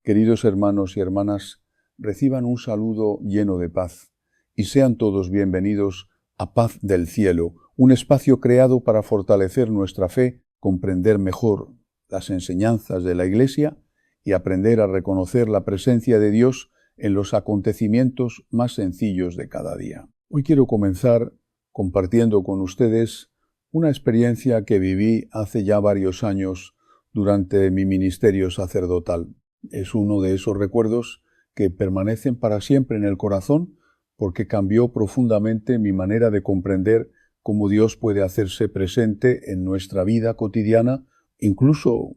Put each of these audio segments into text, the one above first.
Queridos hermanos y hermanas, reciban un saludo lleno de paz y sean todos bienvenidos a Paz del Cielo, un espacio creado para fortalecer nuestra fe, comprender mejor las enseñanzas de la Iglesia y aprender a reconocer la presencia de Dios en los acontecimientos más sencillos de cada día. Hoy quiero comenzar compartiendo con ustedes una experiencia que viví hace ya varios años durante mi ministerio sacerdotal. Es uno de esos recuerdos que permanecen para siempre en el corazón porque cambió profundamente mi manera de comprender cómo Dios puede hacerse presente en nuestra vida cotidiana, incluso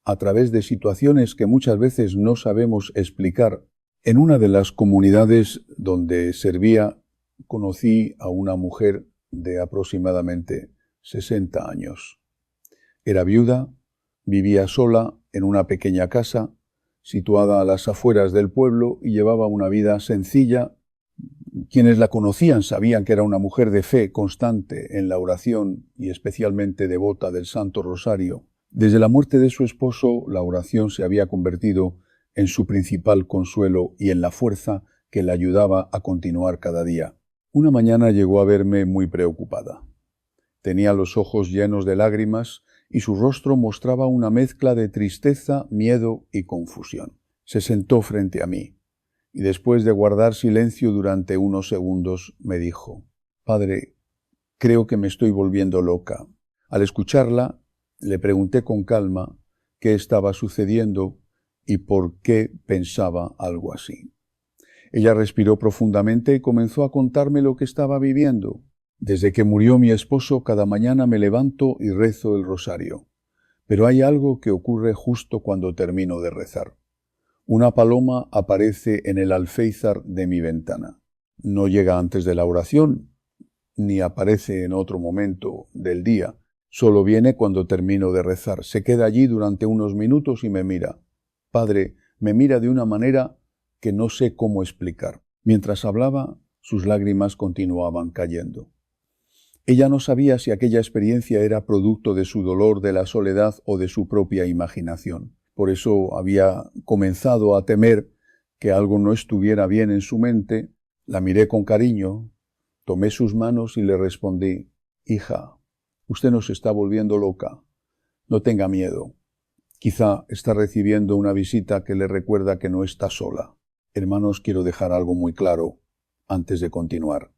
a través de situaciones que muchas veces no sabemos explicar. En una de las comunidades donde servía, conocí a una mujer de aproximadamente 60 años. Era viuda, vivía sola en una pequeña casa, situada a las afueras del pueblo, y llevaba una vida sencilla. Quienes la conocían sabían que era una mujer de fe constante en la oración y especialmente devota del Santo Rosario. Desde la muerte de su esposo, la oración se había convertido en su principal consuelo y en la fuerza que la ayudaba a continuar cada día. Una mañana llegó a verme muy preocupada. Tenía los ojos llenos de lágrimas y su rostro mostraba una mezcla de tristeza, miedo y confusión. Se sentó frente a mí y después de guardar silencio durante unos segundos me dijo: «Padre, creo que me estoy volviendo loca». Al escucharla, le pregunté con calma qué estaba sucediendo y por qué pensaba algo así. Ella respiró profundamente y comenzó a contarme lo que estaba viviendo. Desde que murió mi esposo, cada mañana me levanto y rezo el rosario. Pero hay algo que ocurre justo cuando termino de rezar. Una paloma aparece en el alféizar de mi ventana. No llega antes de la oración, ni aparece en otro momento del día. Solo viene cuando termino de rezar. Se queda allí durante unos minutos y me mira. Padre, me mira de una manera que no sé cómo explicar. Mientras hablaba, sus lágrimas continuaban cayendo. Ella no sabía si aquella experiencia era producto de su dolor, de la soledad o de su propia imaginación. Por eso había comenzado a temer que algo no estuviera bien en su mente. La miré con cariño, tomé sus manos y le respondí: «Hija, usted nos está volviendo loca. No tenga miedo. Quizá está recibiendo una visita que le recuerda que no está sola». Hermanos, quiero dejar algo muy claro antes de continuar.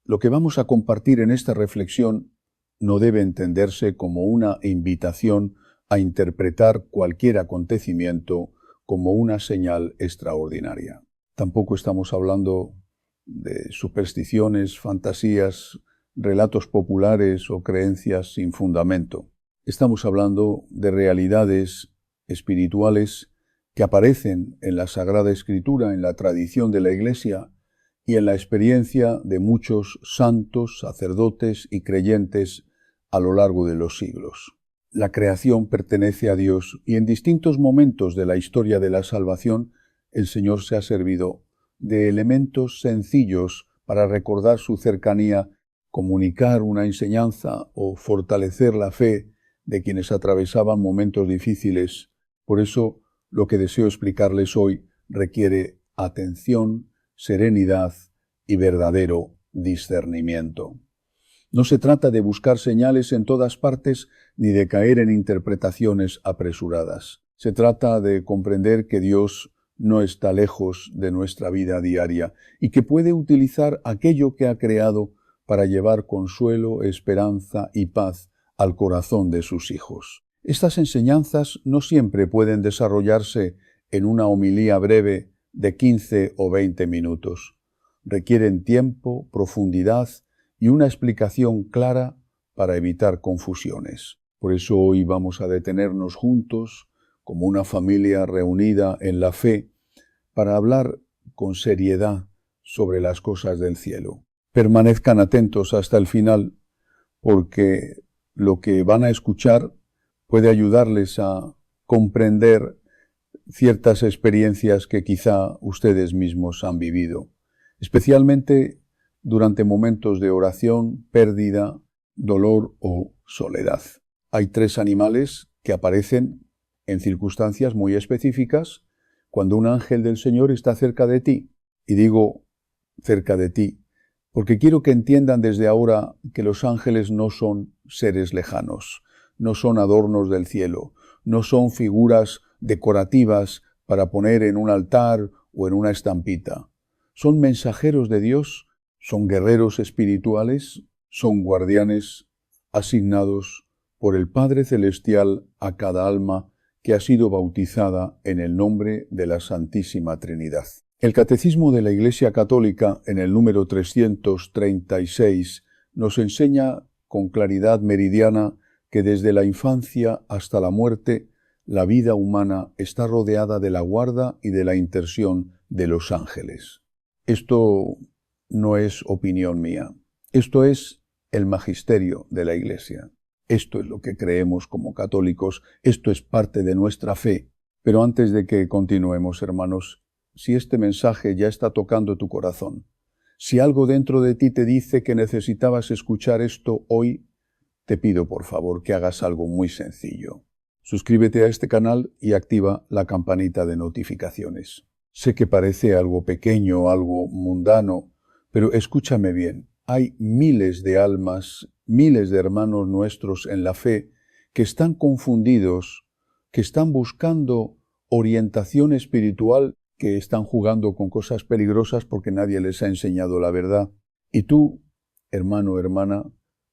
Lo que vamos a compartir en esta reflexión no debe entenderse como una invitación a interpretar cualquier acontecimiento como una señal extraordinaria. Tampoco estamos hablando de supersticiones, fantasías, relatos populares o creencias sin fundamento. Estamos hablando de realidades espirituales que aparecen en la Sagrada Escritura, en la tradición de la Iglesia y en la experiencia de muchos santos, sacerdotes y creyentes a lo largo de los siglos. La creación pertenece a Dios y en distintos momentos de la historia de la salvación el Señor se ha servido de elementos sencillos para recordar su cercanía, comunicar una enseñanza o fortalecer la fe de quienes atravesaban momentos difíciles. Por eso, lo que deseo explicarles hoy requiere atención, serenidad y verdadero discernimiento. No se trata de buscar señales en todas partes ni de caer en interpretaciones apresuradas. Se trata de comprender que Dios no está lejos de nuestra vida diaria y que puede utilizar aquello que ha creado para llevar consuelo, esperanza y paz al corazón de sus hijos. Estas enseñanzas no siempre pueden desarrollarse en una homilía breve de 15 o 20 minutos. Requieren tiempo, profundidad y una explicación clara para evitar confusiones. Por eso hoy vamos a detenernos juntos, como una familia reunida en la fe, para hablar con seriedad sobre las cosas del cielo. Permanezcan atentos hasta el final, porque lo que van a escuchar puede ayudarles a comprender ciertas experiencias que quizá ustedes mismos han vivido, especialmente durante momentos de oración, pérdida, dolor o soledad. Hay 3 animales que aparecen en circunstancias muy específicas cuando un ángel del Señor está cerca de ti. Y digo cerca de ti, porque quiero que entiendan desde ahora que los ángeles no son seres lejanos, no son adornos del cielo, no son figuras decorativas para poner en un altar o en una estampita. Son mensajeros de Dios, son guerreros espirituales, son guardianes asignados por el Padre Celestial a cada alma que ha sido bautizada en el nombre de la Santísima Trinidad. El Catecismo de la Iglesia Católica, en el número 336, nos enseña con claridad meridiana que desde la infancia hasta la muerte, la vida humana está rodeada de la guarda y de la intercesión de los ángeles. Esto no es opinión mía. Esto es el magisterio de la Iglesia. Esto es lo que creemos como católicos. Esto es parte de nuestra fe. Pero antes de que continuemos, hermanos, si este mensaje ya está tocando tu corazón, si algo dentro de ti te dice que necesitabas escuchar esto hoy, te pido por favor que hagas algo muy sencillo. Suscríbete a este canal y activa la campanita de notificaciones. Sé que parece algo pequeño, algo mundano, pero escúchame bien. Hay miles de almas, miles de hermanos nuestros en la fe que están confundidos, que están buscando orientación espiritual, que están jugando con cosas peligrosas porque nadie les ha enseñado la verdad. Y tú, hermano, hermana,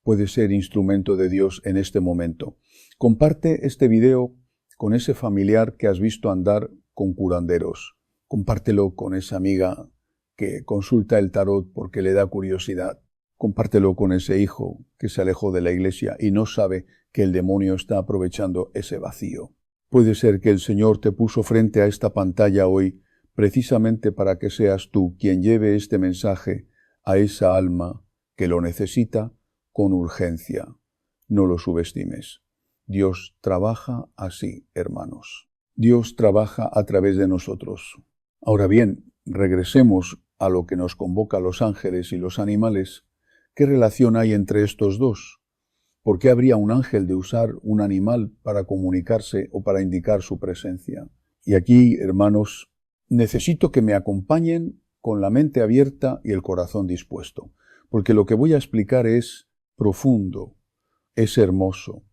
puedes ser instrumento de Dios en este momento. Comparte este video con ese familiar que has visto andar con curanderos. Compártelo con esa amiga que consulta el tarot porque le da curiosidad. Compártelo con ese hijo que se alejó de la iglesia y no sabe que el demonio está aprovechando ese vacío. Puede ser que el Señor te puso frente a esta pantalla hoy precisamente para que seas tú quien lleve este mensaje a esa alma que lo necesita con urgencia. No lo subestimes. Dios trabaja así, hermanos. Dios trabaja a través de nosotros. Ahora bien, regresemos a lo que nos convoca a los ángeles y los animales. ¿Qué relación hay entre estos dos? ¿Por qué habría un ángel de usar un animal para comunicarse o para indicar su presencia? Y aquí, hermanos, necesito que me acompañen con la mente abierta y el corazón dispuesto, porque lo que voy a explicar es profundo, es hermoso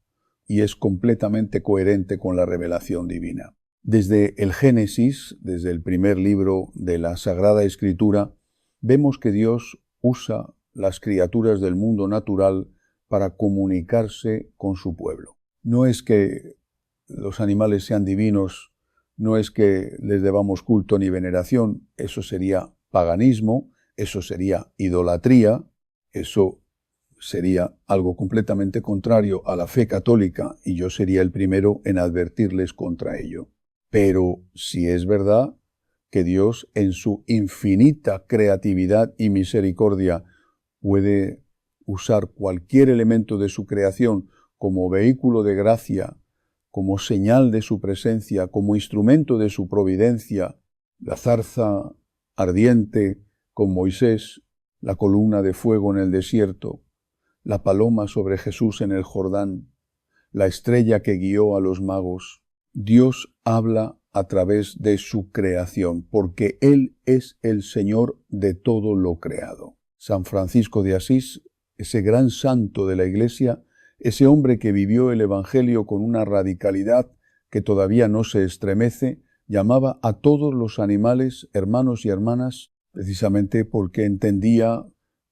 y es completamente coherente con la revelación divina. Desde el Génesis, desde el primer libro de la Sagrada Escritura, vemos que Dios usa las criaturas del mundo natural para comunicarse con su pueblo. No es que los animales sean divinos, no es que les debamos culto ni veneración, eso sería paganismo, eso sería idolatría, eso sería algo completamente contrario a la fe católica y yo sería el primero en advertirles contra ello. Pero si es verdad que Dios en su infinita creatividad y misericordia puede usar cualquier elemento de su creación como vehículo de gracia, como señal de su presencia, como instrumento de su providencia, la zarza ardiente con Moisés, la columna de fuego en el desierto, la paloma sobre Jesús en el Jordán, la estrella que guió a los magos. Dios habla a través de su creación, porque Él es el Señor de todo lo creado. San Francisco de Asís, ese gran santo de la Iglesia, ese hombre que vivió el Evangelio con una radicalidad que todavía no se estremece, llamaba a todos los animales hermanos y hermanas, precisamente porque entendía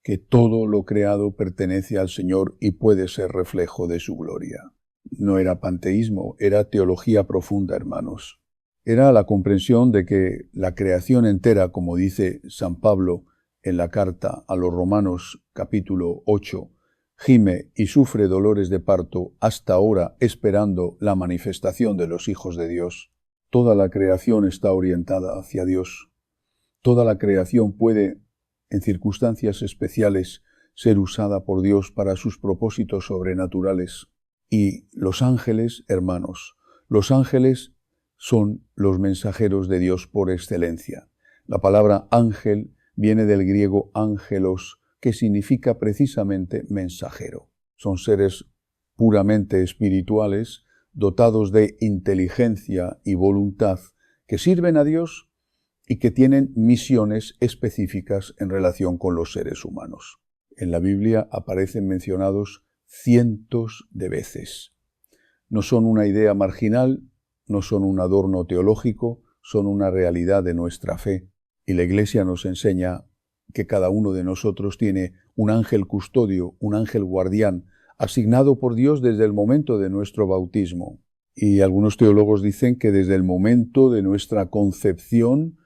que todo lo creado pertenece al Señor y puede ser reflejo de su gloria. No era panteísmo, era teología profunda, hermanos. Era la comprensión de que la creación entera, como dice San Pablo en la carta a los Romanos capítulo 8, gime y sufre dolores de parto hasta ahora esperando la manifestación de los hijos de Dios. Toda la creación está orientada hacia Dios. Toda la creación puede, en circunstancias especiales, ser usada por Dios para sus propósitos sobrenaturales. Y los ángeles, hermanos, los ángeles son los mensajeros de Dios por excelencia. La palabra ángel viene del griego ángelos, que significa precisamente mensajero. Son seres puramente espirituales, dotados de inteligencia y voluntad, que sirven a Dios y que tienen misiones específicas en relación con los seres humanos. En la Biblia aparecen mencionados cientos de veces. No son una idea marginal, no son un adorno teológico, son una realidad de nuestra fe. Y la Iglesia nos enseña que cada uno de nosotros tiene un ángel custodio, un ángel guardián, asignado por Dios desde el momento de nuestro bautismo. Y algunos teólogos dicen que desde el momento de nuestra concepción,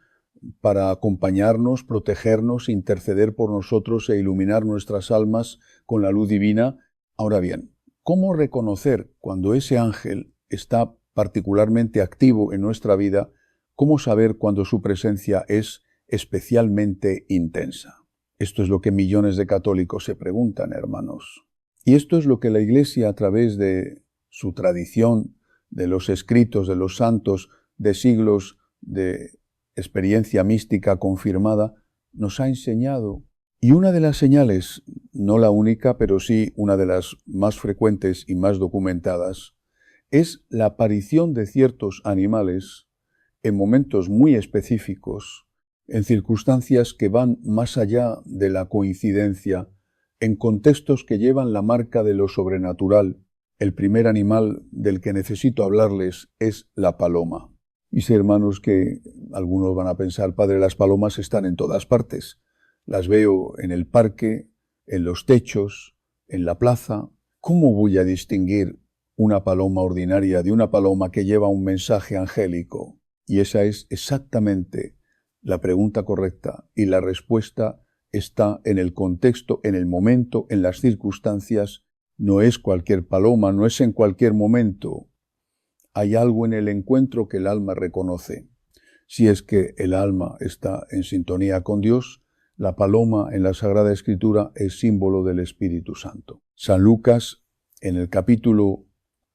para acompañarnos, protegernos, interceder por nosotros e iluminar nuestras almas con la luz divina. Ahora bien, ¿cómo reconocer cuando ese ángel está particularmente activo en nuestra vida? ¿Cómo saber cuando su presencia es especialmente intensa? Esto es lo que millones de católicos se preguntan, hermanos. Y esto es lo que la Iglesia, a través de su tradición, de los escritos de los santos, de siglos de experiencia mística confirmada, nos ha enseñado. Y una de las señales, no la única, pero sí una de las más frecuentes y más documentadas, es la aparición de ciertos animales en momentos muy específicos, en circunstancias que van más allá de la coincidencia, en contextos que llevan la marca de lo sobrenatural. El primer animal del que necesito hablarles es la paloma. Y sé, hermanos, que algunos van a pensar, padre, las palomas están en todas partes. Las veo en el parque, en los techos, en la plaza. ¿Cómo voy a distinguir una paloma ordinaria de una paloma que lleva un mensaje angélico? Y esa es exactamente la pregunta correcta, y la respuesta está en el contexto, en el momento, en las circunstancias. No es cualquier paloma, no es en cualquier momento. Hay algo en el encuentro que el alma reconoce. Si es que el alma está en sintonía con Dios, la paloma en la Sagrada Escritura es símbolo del Espíritu Santo. San Lucas, en el capítulo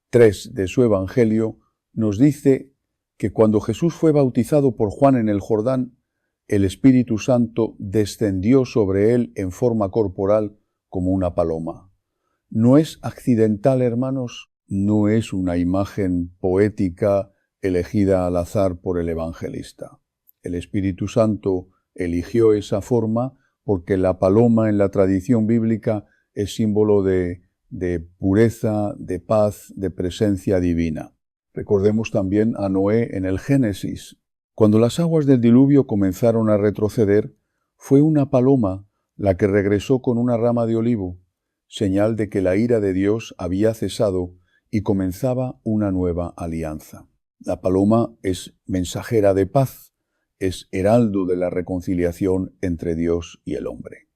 3 de su Evangelio, nos dice que cuando Jesús fue bautizado por Juan en el Jordán, el Espíritu Santo descendió sobre él en forma corporal como una paloma. No es accidental, hermanos, no es una imagen poética elegida al azar por el evangelista. El Espíritu Santo eligió esa forma porque la paloma en la tradición bíblica es símbolo de pureza, de paz, de presencia divina. Recordemos también a Noé en el Génesis. Cuando las aguas del diluvio comenzaron a retroceder, fue una paloma la que regresó con una rama de olivo, señal de que la ira de Dios había cesado y comenzaba una nueva alianza. La paloma es mensajera de paz, es heraldo de la reconciliación entre Dios y el hombre.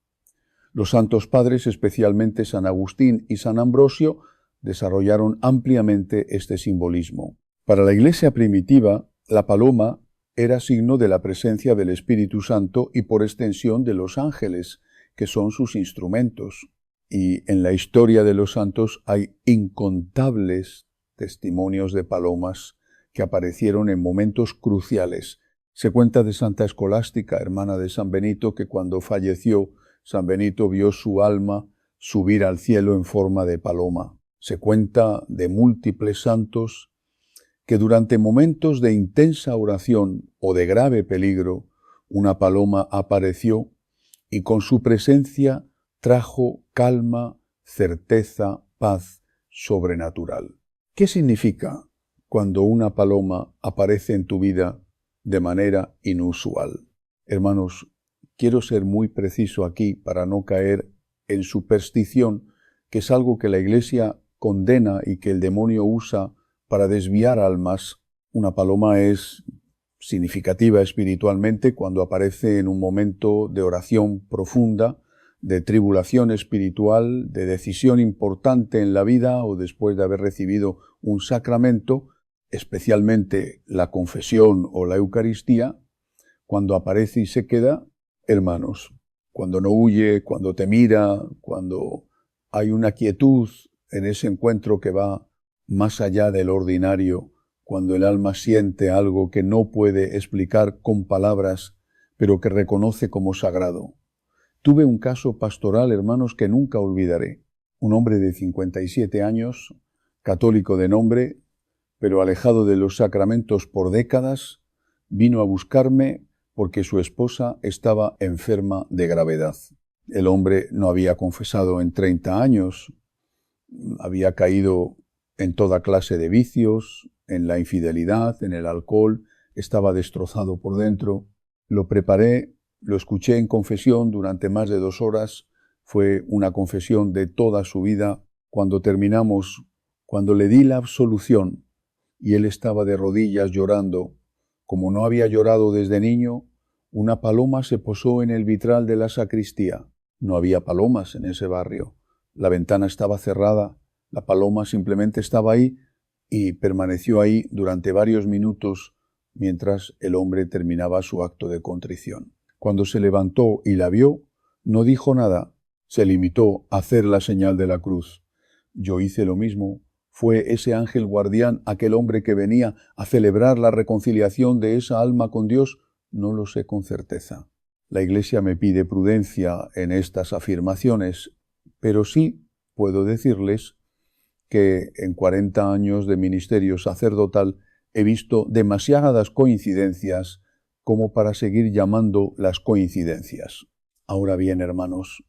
Los santos padres, especialmente San Agustín y San Ambrosio, desarrollaron ampliamente este simbolismo. Para la Iglesia primitiva, la paloma era signo de la presencia del Espíritu Santo y por extensión de los ángeles, que son sus instrumentos. Y en la historia de los santos hay incontables testimonios de palomas que aparecieron en momentos cruciales. Se cuenta de Santa Escolástica, hermana de San Benito, que cuando falleció, San Benito vio su alma subir al cielo en forma de paloma. Se cuenta de múltiples santos que durante momentos de intensa oración o de grave peligro, una paloma apareció y con su presencia trajo calma, certeza, paz sobrenatural. ¿Qué significa cuando una paloma aparece en tu vida de manera inusual? Hermanos, quiero ser muy preciso aquí para no caer en superstición, que es algo que la Iglesia condena y que el demonio usa para desviar almas. Una paloma es significativa espiritualmente cuando aparece en un momento de oración profunda, de tribulación espiritual, de decisión importante en la vida o después de haber recibido un sacramento, especialmente la confesión o la Eucaristía. Cuando aparece y se queda, hermanos, cuando no huye, cuando te mira, cuando hay una quietud en ese encuentro que va más allá del ordinario, cuando el alma siente algo que no puede explicar con palabras, pero que reconoce como sagrado. Tuve un caso pastoral, hermanos, que nunca olvidaré. Un hombre de 57 años, católico de nombre, pero alejado de los sacramentos por décadas, vino a buscarme porque su esposa estaba enferma de gravedad. El hombre no había confesado en 30 años, había caído en toda clase de vicios, en la infidelidad, en el alcohol, estaba destrozado por dentro. Lo preparé, lo escuché en confesión durante más de 2 horas, fue una confesión de toda su vida. Cuando terminamos, cuando le di la absolución y él estaba de rodillas llorando, como no había llorado desde niño, una paloma se posó en el vitral de la sacristía. No había palomas en ese barrio. La ventana estaba cerrada, la paloma simplemente estaba ahí y permaneció ahí durante varios minutos mientras el hombre terminaba su acto de contrición. Cuando se levantó y la vio, no dijo nada, se limitó a hacer la señal de la cruz. Yo hice lo mismo. Fue ese ángel guardián, aquel hombre que venía a celebrar la reconciliación de esa alma con Dios. No lo sé con certeza. La Iglesia me pide prudencia en estas afirmaciones, pero sí puedo decirles que en 40 años de ministerio sacerdotal he visto demasiadas coincidencias como para seguir llamando las coincidencias. Ahora bien, hermanos,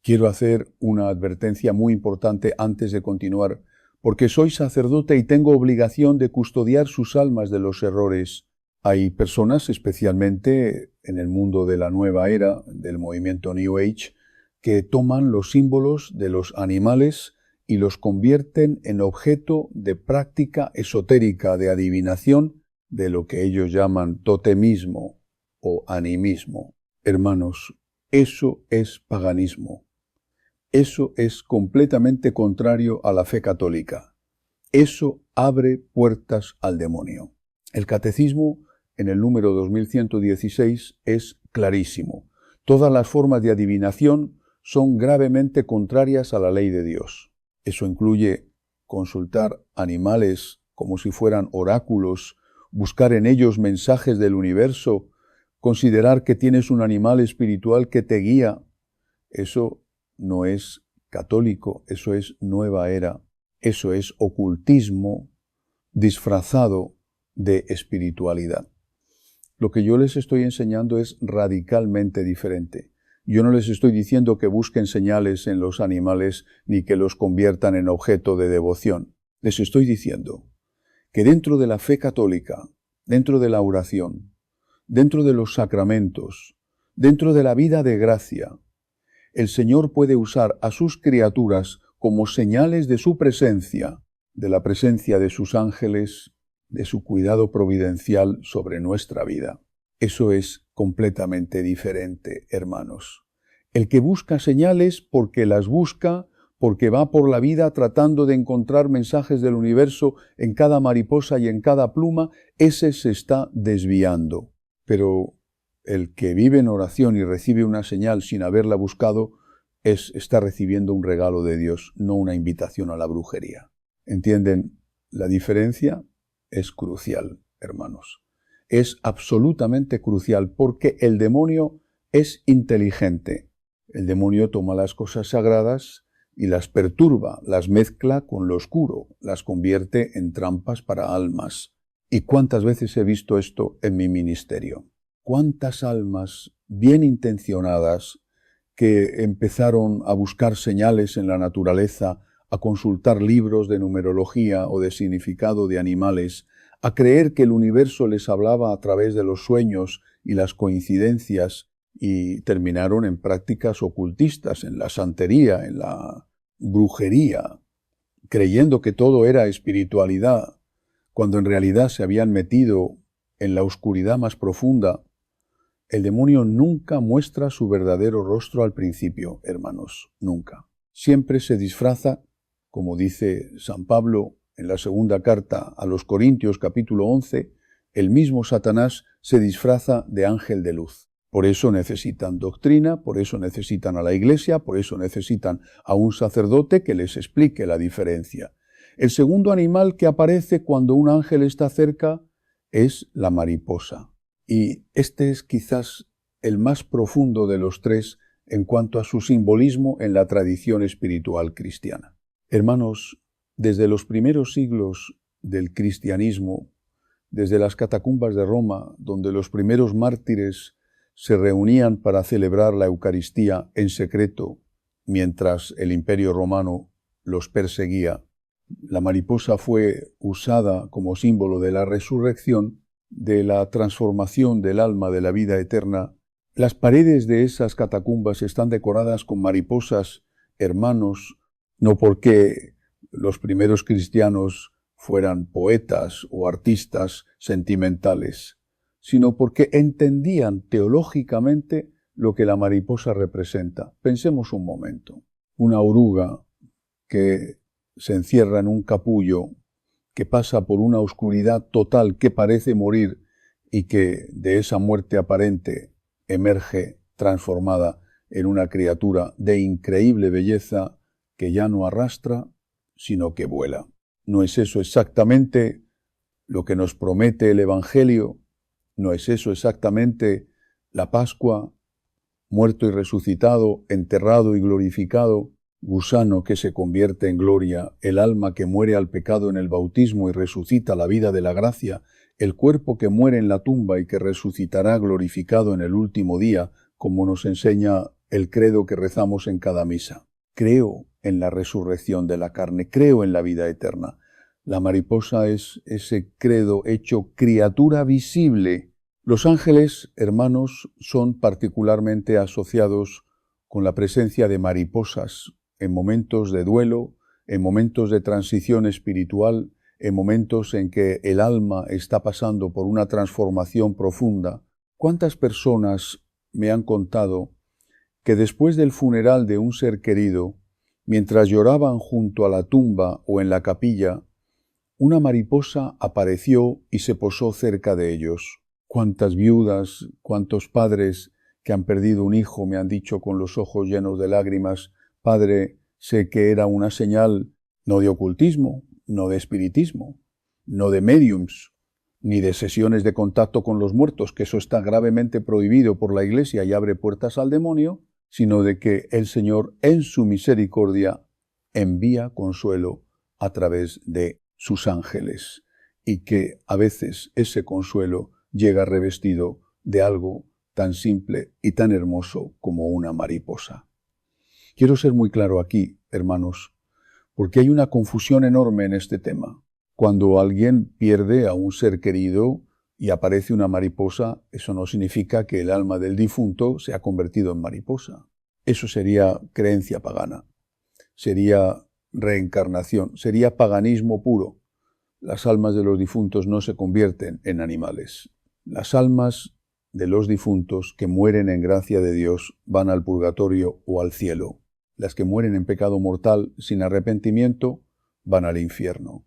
quiero hacer una advertencia muy importante antes de continuar, porque soy sacerdote y tengo obligación de custodiar sus almas de los errores. Hay personas, especialmente en el mundo de la nueva era, del movimiento New Age, que toman los símbolos de los animales y los convierten en objeto de práctica esotérica de adivinación, de lo que ellos llaman totemismo o animismo. Hermanos, eso es paganismo. Eso es completamente contrario a la fe católica. Eso abre puertas al demonio. El catecismo, en el número 2116, es clarísimo. Todas las formas de adivinación son gravemente contrarias a la ley de Dios. Eso incluye consultar animales como si fueran oráculos, buscar en ellos mensajes del universo, considerar que tienes un animal espiritual que te guía. Eso no es católico, eso es nueva era, eso es ocultismo disfrazado de espiritualidad. Lo que yo les estoy enseñando es radicalmente diferente. Yo no les estoy diciendo que busquen señales en los animales ni que los conviertan en objeto de devoción. Les estoy diciendo que dentro de la fe católica, dentro de la oración, dentro de los sacramentos, dentro de la vida de gracia, el Señor puede usar a sus criaturas como señales de su presencia, de la presencia de sus ángeles, de su cuidado providencial sobre nuestra vida. Eso es completamente diferente, hermanos. El que busca señales porque las busca, porque va por la vida tratando de encontrar mensajes del universo en cada mariposa y en cada pluma, ese se está desviando. Pero el que vive en oración y recibe una señal sin haberla buscado, está recibiendo un regalo de Dios, no una invitación a la brujería. ¿Entienden? La diferencia es crucial, hermanos. Es absolutamente crucial porque el demonio es inteligente. El demonio toma las cosas sagradas y las perturba, las mezcla con lo oscuro, las convierte en trampas para almas. ¿Y cuántas veces he visto esto en mi ministerio? ¿Cuántas almas bien intencionadas que empezaron a buscar señales en la naturaleza, a consultar libros de numerología o de significado de animales, a creer que el universo les hablaba a través de los sueños y las coincidencias, y terminaron en prácticas ocultistas, en la santería, en la brujería, creyendo que todo era espiritualidad, cuando en realidad se habían metido en la oscuridad más profunda? El demonio nunca muestra su verdadero rostro al principio, hermanos, nunca. Siempre se disfraza, como dice San Pablo en la segunda carta a los Corintios, capítulo 11, el mismo Satanás se disfraza de ángel de luz. Por eso necesitan doctrina, por eso necesitan a la Iglesia, por eso necesitan a un sacerdote que les explique la diferencia. El segundo animal que aparece cuando un ángel está cerca es la mariposa. Y este es quizás el más profundo de los tres en cuanto a su simbolismo en la tradición espiritual cristiana. Hermanos, desde los primeros siglos del cristianismo, desde las catacumbas de Roma, donde los primeros mártires se reunían para celebrar la Eucaristía en secreto, mientras el Imperio Romano los perseguía. La mariposa fue usada como símbolo de la resurrección, de la transformación del alma de la vida eterna. Las paredes de esas catacumbas están decoradas con mariposas, hermanos, no porque los primeros cristianos fueran poetas o artistas sentimentales, sino porque entendían teológicamente lo que la mariposa representa. Pensemos un momento. Una oruga que se encierra en un capullo, que pasa por una oscuridad total que parece morir y que de esa muerte aparente emerge transformada en una criatura de increíble belleza que ya no arrastra, sino que vuela. ¿No es eso exactamente lo que nos promete el Evangelio? ¿No es eso exactamente la Pascua? Muerto y resucitado, enterrado y glorificado, gusano que se convierte en gloria, el alma que muere al pecado en el bautismo y resucita la vida de la gracia, el cuerpo que muere en la tumba y que resucitará glorificado en el último día, como nos enseña el credo que rezamos en cada misa. Creo en la resurrección de la carne, creo en la vida eterna. La mariposa es ese credo hecho criatura visible. Los ángeles, hermanos, son particularmente asociados con la presencia de mariposas en momentos de duelo, en momentos de transición espiritual, en momentos en que el alma está pasando por una transformación profunda. ¿Cuántas personas me han contado que después del funeral de un ser querido, mientras lloraban junto a la tumba o en la capilla, una mariposa apareció y se posó cerca de ellos? Cuántas viudas, cuántos padres que han perdido un hijo me han dicho con los ojos llenos de lágrimas: Padre, sé que era una señal no de ocultismo, no de espiritismo, no de médiums, ni de sesiones de contacto con los muertos, que eso está gravemente prohibido por la Iglesia y abre puertas al demonio, sino de que el Señor, en su misericordia, envía consuelo a través de sus ángeles, y que a veces ese consuelo llega revestido de algo tan simple y tan hermoso como una mariposa. Quiero ser muy claro aquí, hermanos, porque hay una confusión enorme en este tema. Cuando alguien pierde a un ser querido y aparece una mariposa, eso no significa que el alma del difunto se ha convertido en mariposa. Eso sería creencia pagana, sería reencarnación, sería paganismo puro. Las almas de los difuntos no se convierten en animales. Las almas de los difuntos que mueren en gracia de Dios van al purgatorio o al cielo. Las que mueren en pecado mortal sin arrepentimiento van al infierno.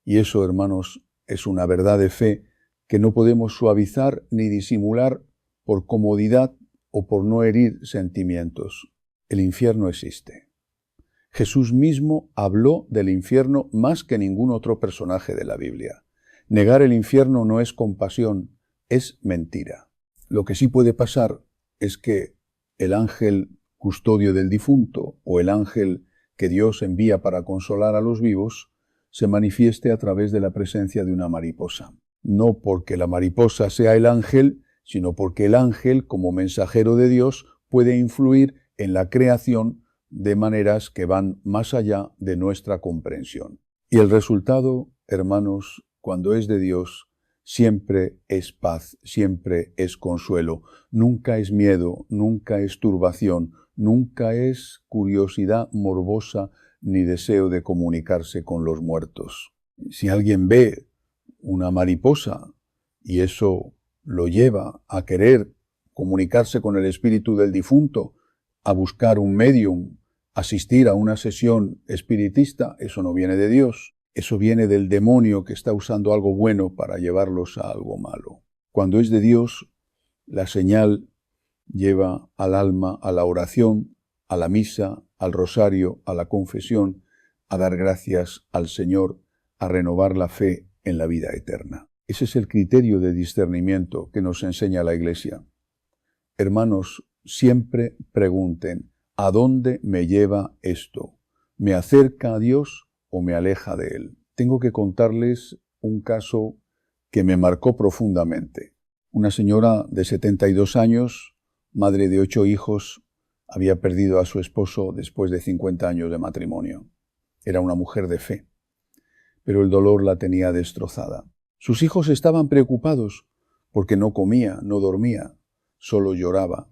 Y eso, hermanos, es una verdad de fe que no podemos suavizar ni disimular por comodidad o por no herir sentimientos. El infierno existe. Jesús mismo habló del infierno más que ningún otro personaje de la Biblia. Negar el infierno no es compasión, es mentira. Lo que sí puede pasar es que el ángel custodio del difunto o el ángel que Dios envía para consolar a los vivos se manifieste a través de la presencia de una mariposa. No porque la mariposa sea el ángel, sino porque el ángel, como mensajero de Dios, puede influir en la creación de maneras que van más allá de nuestra comprensión. Y el resultado, hermanos, cuando es de Dios, siempre es paz, siempre es consuelo, nunca es miedo, nunca es turbación, nunca es curiosidad morbosa ni deseo de comunicarse con los muertos. Si alguien ve una mariposa y eso lo lleva a querer comunicarse con el espíritu del difunto, a buscar un medium, asistir a una sesión espiritista, eso no viene de Dios. Eso viene del demonio que está usando algo bueno para llevarlos a algo malo. Cuando es de Dios, la señal lleva al alma a la oración, a la misa, al rosario, a la confesión, a dar gracias al Señor, a renovar la fe en la vida eterna. Ese es el criterio de discernimiento que nos enseña la Iglesia. Hermanos, siempre pregunten: ¿a dónde me lleva esto? ¿Me acerca a Dios o me aleja de Él? Tengo que contarles un caso que me marcó profundamente. Una señora de 72 años, madre de 8 hijos, había perdido a su esposo después de 50 años de matrimonio. Era una mujer de fe, pero el dolor la tenía destrozada. Sus hijos estaban preocupados porque no comía, no dormía, solo lloraba.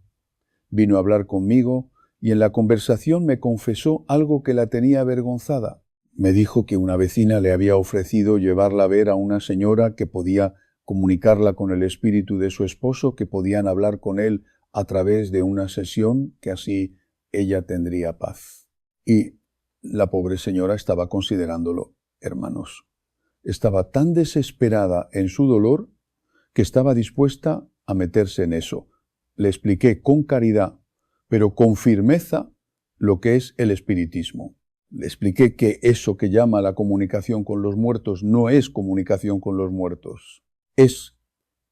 Vino a hablar conmigo y en la conversación me confesó algo que la tenía avergonzada. Me dijo que una vecina le había ofrecido llevarla a ver a una señora que podía comunicarla con el espíritu de su esposo, que podían hablar con él a través de una sesión, que así ella tendría paz. Y la pobre señora estaba considerándolo, hermanos. Estaba tan desesperada en su dolor que estaba dispuesta a meterse en eso. Le expliqué con caridad, pero con firmeza, lo que es el espiritismo. Le expliqué que eso que llama la comunicación con los muertos no es comunicación con los muertos. Es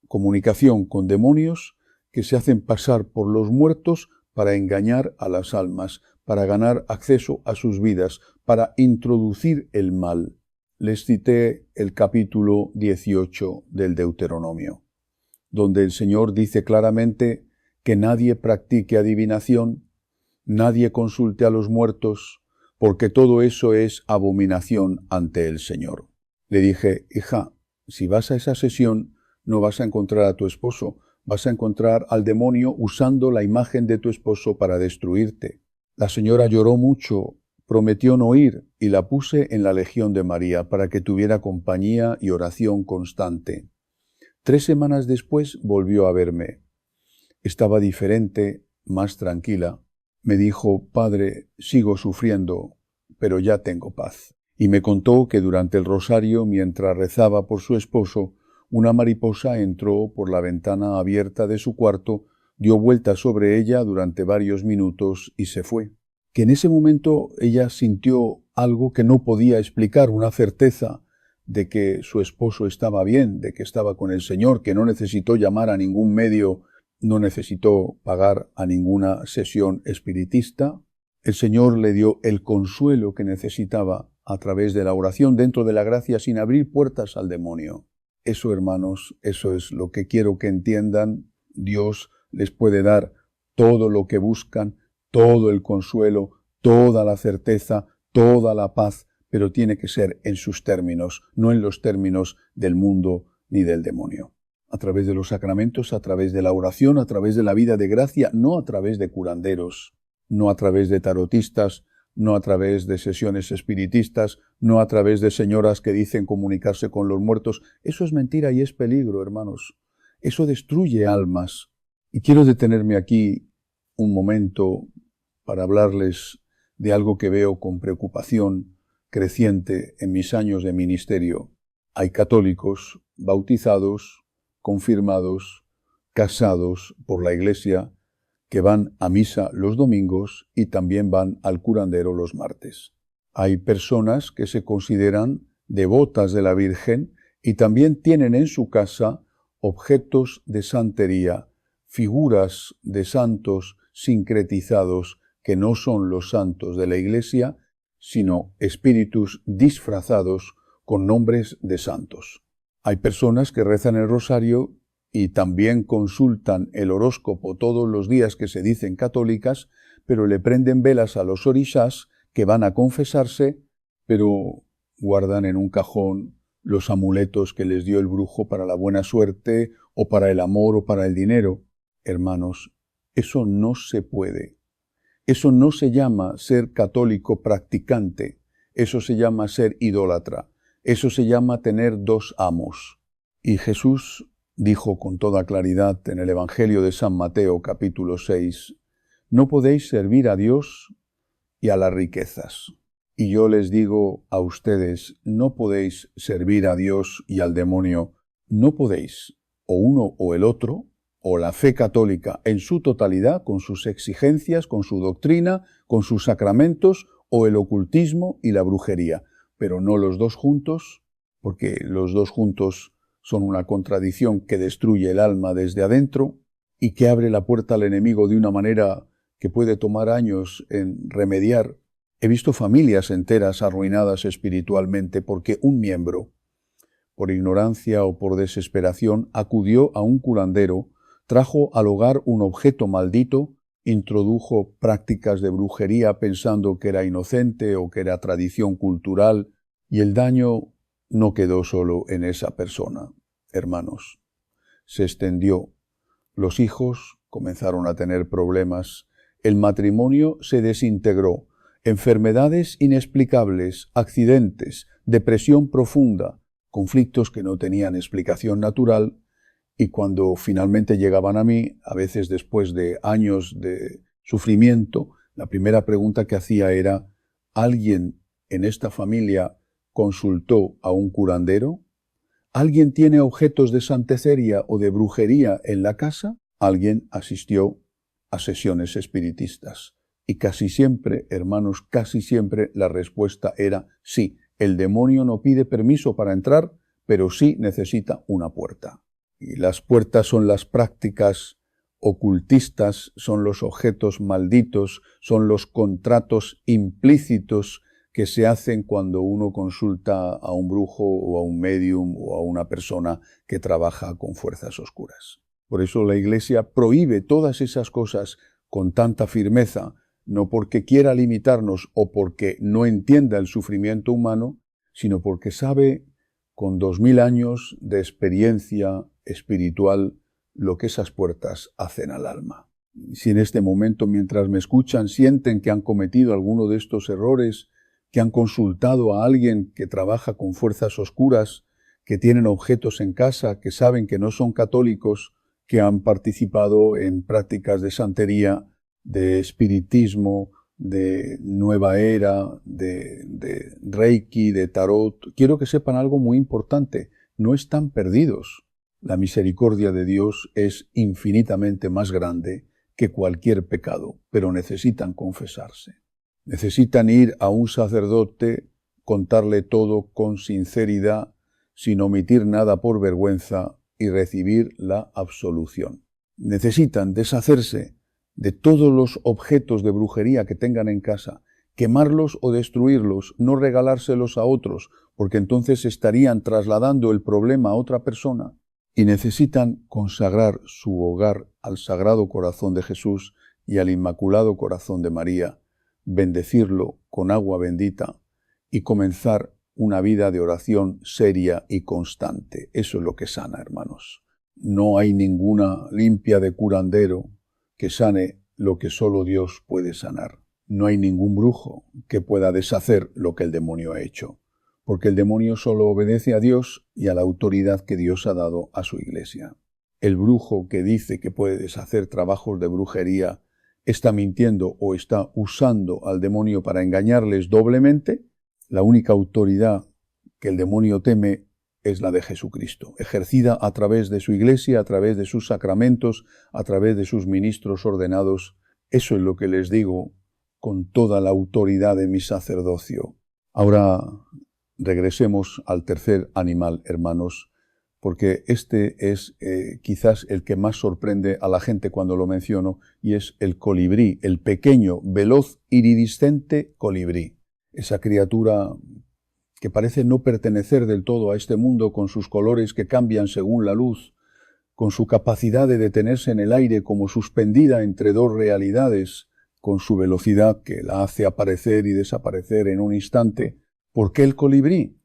comunicación con demonios que se hacen pasar por los muertos para engañar a las almas, para ganar acceso a sus vidas, para introducir el mal. Les cité el capítulo 18 del Deuteronomio, donde el Señor dice claramente que nadie practique adivinación, nadie consulte a los muertos, porque todo eso es abominación ante el Señor. Le dije, hija, si vas a esa sesión, no vas a encontrar a tu esposo, vas a encontrar al demonio usando la imagen de tu esposo para destruirte. La señora lloró mucho, prometió no ir y la puse en la Legión de María para que tuviera compañía y oración constante. 3 semanas después volvió a verme. Estaba diferente, más tranquila. Me dijo, padre, sigo sufriendo, pero ya tengo paz. Y me contó que durante el rosario, mientras rezaba por su esposo, una mariposa entró por la ventana abierta de su cuarto, dio vueltas sobre ella durante varios minutos y se fue. Que en ese momento ella sintió algo que no podía explicar, una certeza de que su esposo estaba bien, de que estaba con el Señor, que no necesitó llamar a ningún medio, no necesitó pagar a ninguna sesión espiritista. El Señor le dio el consuelo que necesitaba a través de la oración dentro de la gracia sin abrir puertas al demonio. Eso, hermanos, eso es lo que quiero que entiendan. Dios les puede dar todo lo que buscan, todo el consuelo, toda la certeza, toda la paz, pero tiene que ser en sus términos, no en los términos del mundo ni del demonio. A través de los sacramentos, a través de la oración, a través de la vida de gracia, no a través de curanderos, no a través de tarotistas, no a través de sesiones espiritistas, no a través de señoras que dicen comunicarse con los muertos. Eso es mentira y es peligro, hermanos. Eso destruye almas. Y quiero detenerme aquí un momento para hablarles de algo que veo con preocupación creciente en mis años de ministerio. Hay católicos bautizados, confirmados, casados por la Iglesia, que van a misa los domingos y también van al curandero los martes. Hay personas que se consideran devotas de la Virgen y también tienen en su casa objetos de santería, figuras de santos sincretizados que no son los santos de la Iglesia, sino espíritus disfrazados con nombres de santos. Hay personas que rezan el rosario y también consultan el horóscopo todos los días que se dicen católicas, pero le prenden velas a los orishás que van a confesarse, pero guardan en un cajón los amuletos que les dio el brujo para la buena suerte o para el amor o para el dinero. Hermanos, eso no se puede. Eso no se llama ser católico practicante, eso se llama ser idólatra, eso se llama tener 2 amos. Y Jesús dijo con toda claridad en el Evangelio de San Mateo capítulo 6, no podéis servir a Dios y a las riquezas. Y yo les digo a ustedes, no podéis servir a Dios y al demonio, no podéis, o uno o el otro, o la fe católica en su totalidad, con sus exigencias, con su doctrina, con sus sacramentos, o el ocultismo y la brujería, pero no los 2 juntos, porque los 2 juntos son una contradicción que destruye el alma desde adentro y que abre la puerta al enemigo de una manera que puede tomar años en remediar. He visto familias enteras arruinadas espiritualmente porque un miembro, por ignorancia o por desesperación, acudió a un curandero, trajo al hogar un objeto maldito, introdujo prácticas de brujería pensando que era inocente o que era tradición cultural, y el daño no quedó solo en esa persona, hermanos. Se extendió. Los hijos comenzaron a tener problemas. El matrimonio se desintegró. Enfermedades inexplicables, accidentes, depresión profunda, conflictos que no tenían explicación natural, y cuando finalmente llegaban a mí, a veces después de años de sufrimiento, la primera pregunta que hacía era: ¿alguien en esta familia consultó a un curandero? ¿Alguien tiene objetos de santería o de brujería en la casa? ¿Alguien asistió a sesiones espiritistas? Y casi siempre, hermanos, casi siempre la respuesta era sí. El demonio no pide permiso para entrar, pero sí necesita una puerta. Y las puertas son las prácticas ocultistas, son los objetos malditos, son los contratos implícitos que se hacen cuando uno consulta a un brujo o a un médium o a una persona que trabaja con fuerzas oscuras. Por eso la Iglesia prohíbe todas esas cosas con tanta firmeza, no porque quiera limitarnos o porque no entienda el sufrimiento humano, sino porque sabe, con 2000 años de experiencia espiritual, lo que esas puertas hacen al alma. Si en este momento, mientras me escuchan, sienten que han cometido alguno de estos errores, que han consultado a alguien que trabaja con fuerzas oscuras, que tienen objetos en casa, que saben que no son católicos, que han participado en prácticas de santería, de espiritismo, de nueva era, de reiki, de tarot, quiero que sepan algo muy importante: no están perdidos. La misericordia de Dios es infinitamente más grande que cualquier pecado, pero necesitan confesarse. Necesitan ir a un sacerdote, contarle todo con sinceridad, sin omitir nada por vergüenza, y recibir la absolución. Necesitan deshacerse de todos los objetos de brujería que tengan en casa, quemarlos o destruirlos, no regalárselos a otros, porque entonces estarían trasladando el problema a otra persona, y necesitan consagrar su hogar al Sagrado Corazón de Jesús y al Inmaculado Corazón de María, bendecirlo con agua bendita y comenzar una vida de oración seria y constante. Eso es lo que sana, hermanos. No hay ninguna limpia de curandero que sane lo que solo Dios puede sanar. No hay ningún brujo que pueda deshacer lo que el demonio ha hecho, porque el demonio solo obedece a Dios y a la autoridad que Dios ha dado a su Iglesia. El brujo que dice que puede deshacer trabajos de brujería está mintiendo o está usando al demonio para engañarles doblemente. La única autoridad que el demonio teme es la de Jesucristo, ejercida a través de su Iglesia, a través de sus sacramentos, a través de sus ministros ordenados. Eso es lo que les digo con toda la autoridad de mi sacerdocio. Ahora regresemos al tercer animal, hermanos, porque este es quizás el que más sorprende a la gente cuando lo menciono, y es el colibrí, el pequeño, veloz, iridiscente colibrí. Esa criatura que parece no pertenecer del todo a este mundo, con sus colores que cambian según la luz, con su capacidad de detenerse en el aire como suspendida entre dos realidades, con su velocidad que la hace aparecer y desaparecer en un instante. ¿Por qué el colibrí?,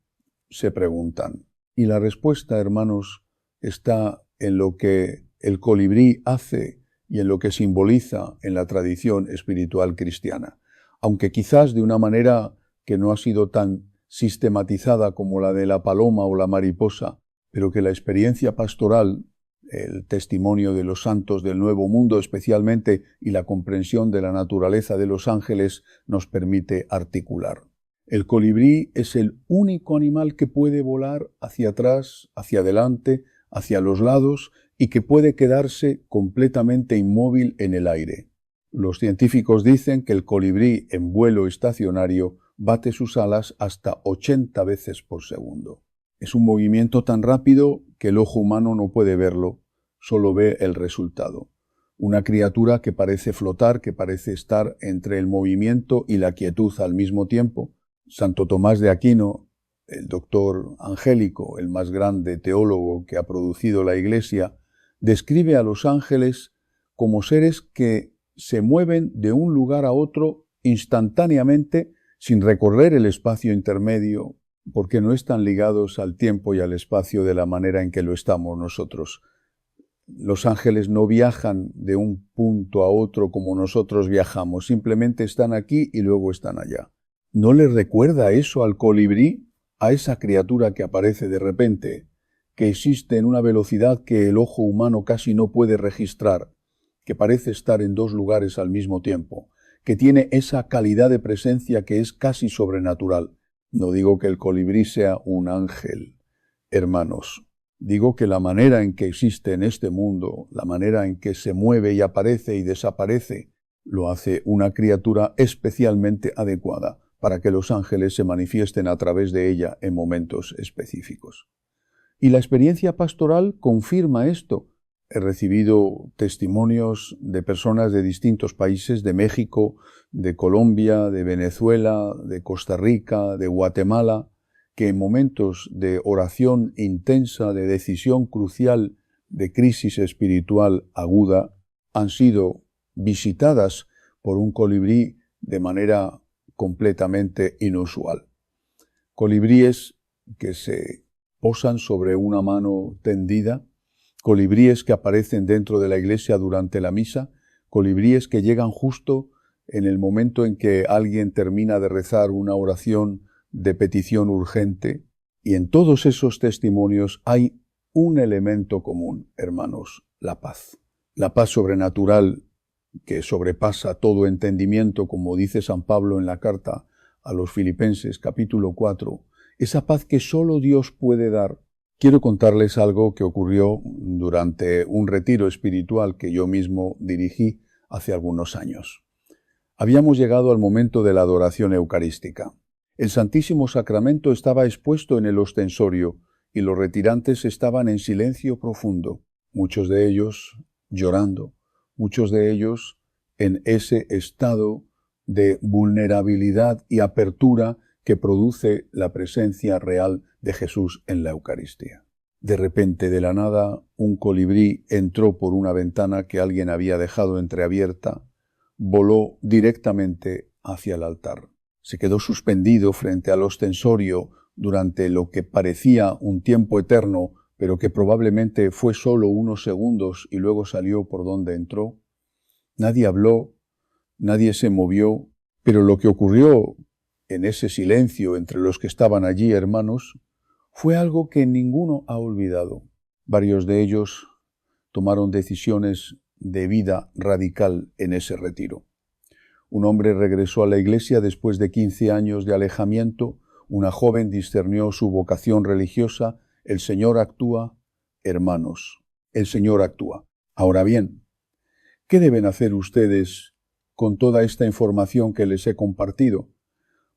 se preguntan. Y la respuesta, hermanos, está en lo que el colibrí hace y en lo que simboliza en la tradición espiritual cristiana. Aunque quizás de una manera que no ha sido tan sistematizada como la de la paloma o la mariposa, pero que la experiencia pastoral, el testimonio de los santos del Nuevo Mundo especialmente, y la comprensión de la naturaleza de los ángeles nos permite articular. El colibrí es el único animal que puede volar hacia atrás, hacia adelante, hacia los lados, y que puede quedarse completamente inmóvil en el aire. Los científicos dicen que el colibrí en vuelo estacionario bate sus alas hasta 80 veces por segundo. Es un movimiento tan rápido que el ojo humano no puede verlo, solo ve el resultado. Una criatura que parece flotar, que parece estar entre el movimiento y la quietud al mismo tiempo. Santo Tomás de Aquino el doctor Angélico, el más grande teólogo que ha producido la Iglesia, describe a los ángeles como seres que se mueven de un lugar a otro instantáneamente sin recorrer el espacio intermedio, porque no están ligados al tiempo y al espacio de la manera en que lo estamos nosotros. Los ángeles no viajan de un punto a otro como nosotros viajamos, simplemente están aquí y luego están allá. ¿No le recuerda eso al colibrí, a esa criatura que aparece de repente, que existe en una velocidad que el ojo humano casi no puede registrar, que parece estar en dos lugares al mismo tiempo, que tiene esa calidad de presencia que es casi sobrenatural? No digo que el colibrí sea un ángel, hermanos. Digo que la manera en que existe en este mundo, la manera en que se mueve y aparece y desaparece, lo hace una criatura especialmente adecuada para que los ángeles se manifiesten a través de ella en momentos específicos. Y la experiencia pastoral confirma esto. He recibido testimonios de personas de distintos países, de México, de Colombia, de Venezuela, de Costa Rica, de Guatemala, que en momentos de oración intensa, de decisión crucial, de crisis espiritual aguda, han sido visitadas por un colibrí de manera completamente inusual. Colibríes que se posan sobre una mano tendida, colibríes que aparecen dentro de la iglesia durante la misa, colibríes que llegan justo en el momento en que alguien termina de rezar una oración de petición urgente, y en todos esos testimonios hay un elemento común, hermanos: la paz. La paz sobrenatural que sobrepasa todo entendimiento, como dice San Pablo en la carta a los Filipenses, capítulo 4, esa paz que solo Dios puede dar. Quiero contarles algo que ocurrió durante un retiro espiritual que yo mismo dirigí hace algunos años. Habíamos llegado al momento de la adoración eucarística. El Santísimo Sacramento estaba expuesto en el ostensorio y los retirantes estaban en silencio profundo, muchos de ellos llorando, muchos de ellos en ese estado de vulnerabilidad y apertura que produce la presencia real de Jesús en la Eucaristía. De repente, de la nada, un colibrí entró por una ventana que alguien había dejado entreabierta, voló directamente hacia el altar. Se quedó suspendido frente al ostensorio durante lo que parecía un tiempo eterno, pero que probablemente fue solo unos segundos y luego salió por donde entró. Nadie habló, nadie se movió, pero lo que ocurrió en ese silencio entre los que estaban allí, hermanos, fue algo que ninguno ha olvidado. Varios de ellos tomaron decisiones de vida radical en ese retiro. Un hombre regresó a la iglesia después de 15 años de alejamiento. Una joven discernió su vocación religiosa. El Señor actúa, hermanos. El Señor actúa. Ahora bien, ¿qué deben hacer ustedes con toda esta información que les he compartido?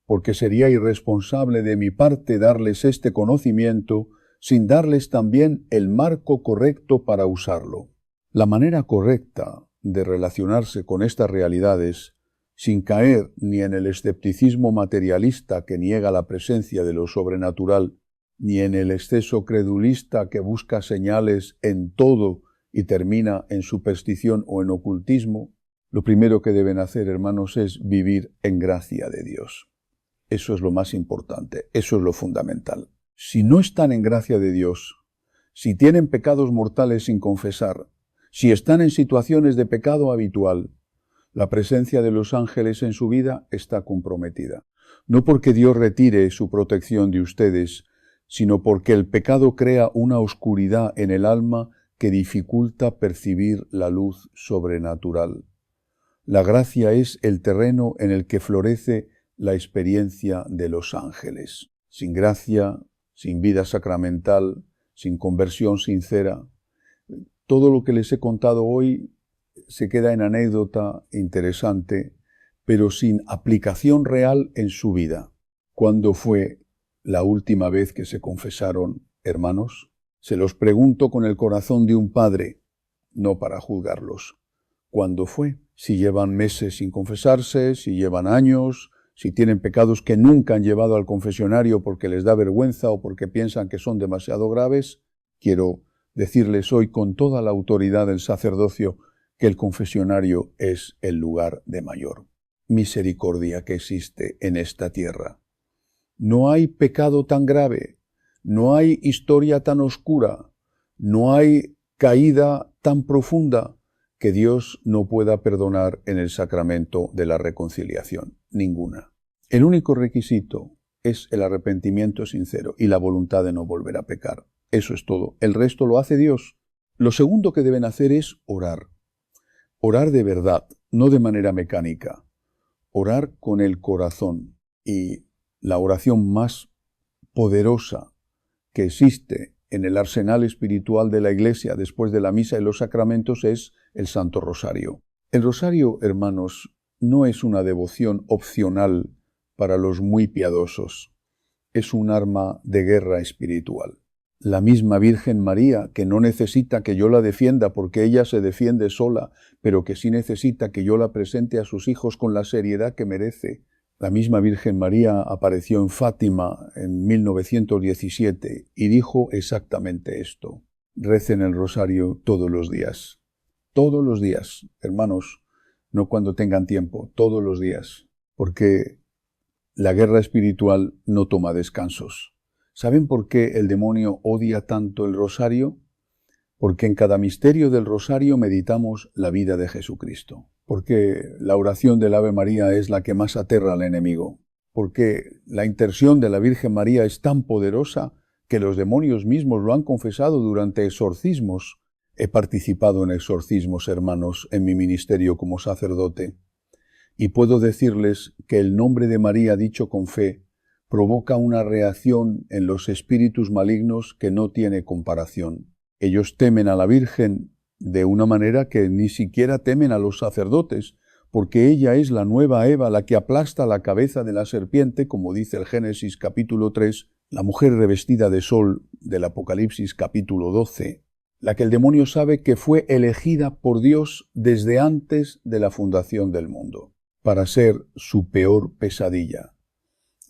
Porque sería irresponsable de mi parte darles este conocimiento sin darles también el marco correcto para usarlo. La manera correcta de relacionarse con estas realidades, sin caer ni en el escepticismo materialista que niega la presencia de lo sobrenatural, ni en el exceso credulista que busca señales en todo y termina en superstición o en ocultismo, lo primero que deben hacer, hermanos, es vivir en gracia de Dios. Eso es lo más importante, eso es lo fundamental. Si no están en gracia de Dios, si tienen pecados mortales sin confesar, si están en situaciones de pecado habitual, la presencia de los ángeles en su vida está comprometida. No porque Dios retire su protección de ustedes, sino porque el pecado crea una oscuridad en el alma que dificulta percibir la luz sobrenatural. La gracia es el terreno en el que florece la experiencia de los ángeles. Sin gracia, sin vida sacramental, sin conversión sincera, todo lo que les he contado hoy se queda en anécdota interesante, pero sin aplicación real en su vida. ¿Cuándo fue la última vez que se confesaron, hermanos? Se los pregunto con el corazón de un padre, no para juzgarlos. ¿Cuándo fue? Si llevan meses sin confesarse, si llevan años, si tienen pecados que nunca han llevado al confesionario porque les da vergüenza o porque piensan que son demasiado graves, quiero decirles hoy con toda la autoridad del sacerdocio que el confesionario es el lugar de mayor misericordia que existe en esta tierra. No hay pecado tan grave, no hay historia tan oscura, no hay caída tan profunda que Dios no pueda perdonar en el sacramento de la reconciliación. Ninguna. El único requisito es el arrepentimiento sincero y la voluntad de no volver a pecar. Eso es todo. El resto lo hace Dios. Lo segundo que deben hacer es orar. Orar de verdad, no de manera mecánica. Orar con el corazón. Y la oración más poderosa que existe en el arsenal espiritual de la Iglesia después de la misa y los sacramentos es el Santo Rosario. El Rosario, hermanos, no es una devoción opcional para los muy piadosos. Es un arma de guerra espiritual. La misma Virgen María, que no necesita que yo la defienda porque ella se defiende sola, pero que sí necesita que yo la presente a sus hijos con la seriedad que merece. La misma Virgen María apareció en Fátima en 1917 y dijo exactamente esto. Recen el rosario todos los días. Todos los días, hermanos, no cuando tengan tiempo, todos los días. Porque la guerra espiritual no toma descansos. ¿Saben por qué el demonio odia tanto el rosario? Porque en cada misterio del rosario meditamos la vida de Jesucristo. Porque la oración del Ave María es la que más aterra al enemigo. Porque la intercesión de la Virgen María es tan poderosa que los demonios mismos lo han confesado durante exorcismos. He participado en exorcismos, hermanos, en mi ministerio como sacerdote. Y puedo decirles que el nombre de María dicho con fe provoca una reacción en los espíritus malignos que no tiene comparación. Ellos temen a la Virgen de una manera que ni siquiera temen a los sacerdotes, porque ella es la nueva Eva, la que aplasta la cabeza de la serpiente, como dice el Génesis capítulo 3, la mujer revestida de sol del Apocalipsis capítulo 12, la que el demonio sabe que fue elegida por Dios desde antes de la fundación del mundo, para ser su peor pesadilla.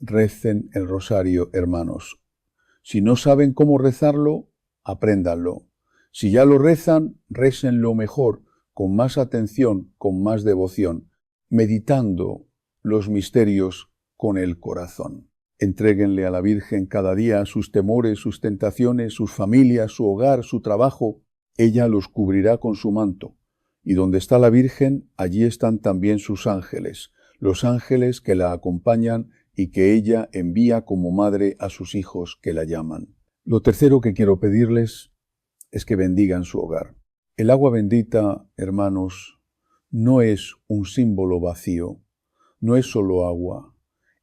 Recen el rosario, hermanos. Si no saben cómo rezarlo, apréndanlo. Si ya lo rezan, récenlo mejor, con más atención, con más devoción, meditando los misterios con el corazón. Entréguenle a la Virgen cada día sus temores, sus tentaciones, sus familias, su hogar, su trabajo. Ella los cubrirá con su manto. Y donde está la Virgen, allí están también sus ángeles, los ángeles que la acompañan y que ella envía como madre a sus hijos que la llaman. Lo tercero que quiero pedirles es que bendigan su hogar. El agua bendita, hermanos, no es un símbolo vacío, no es solo agua,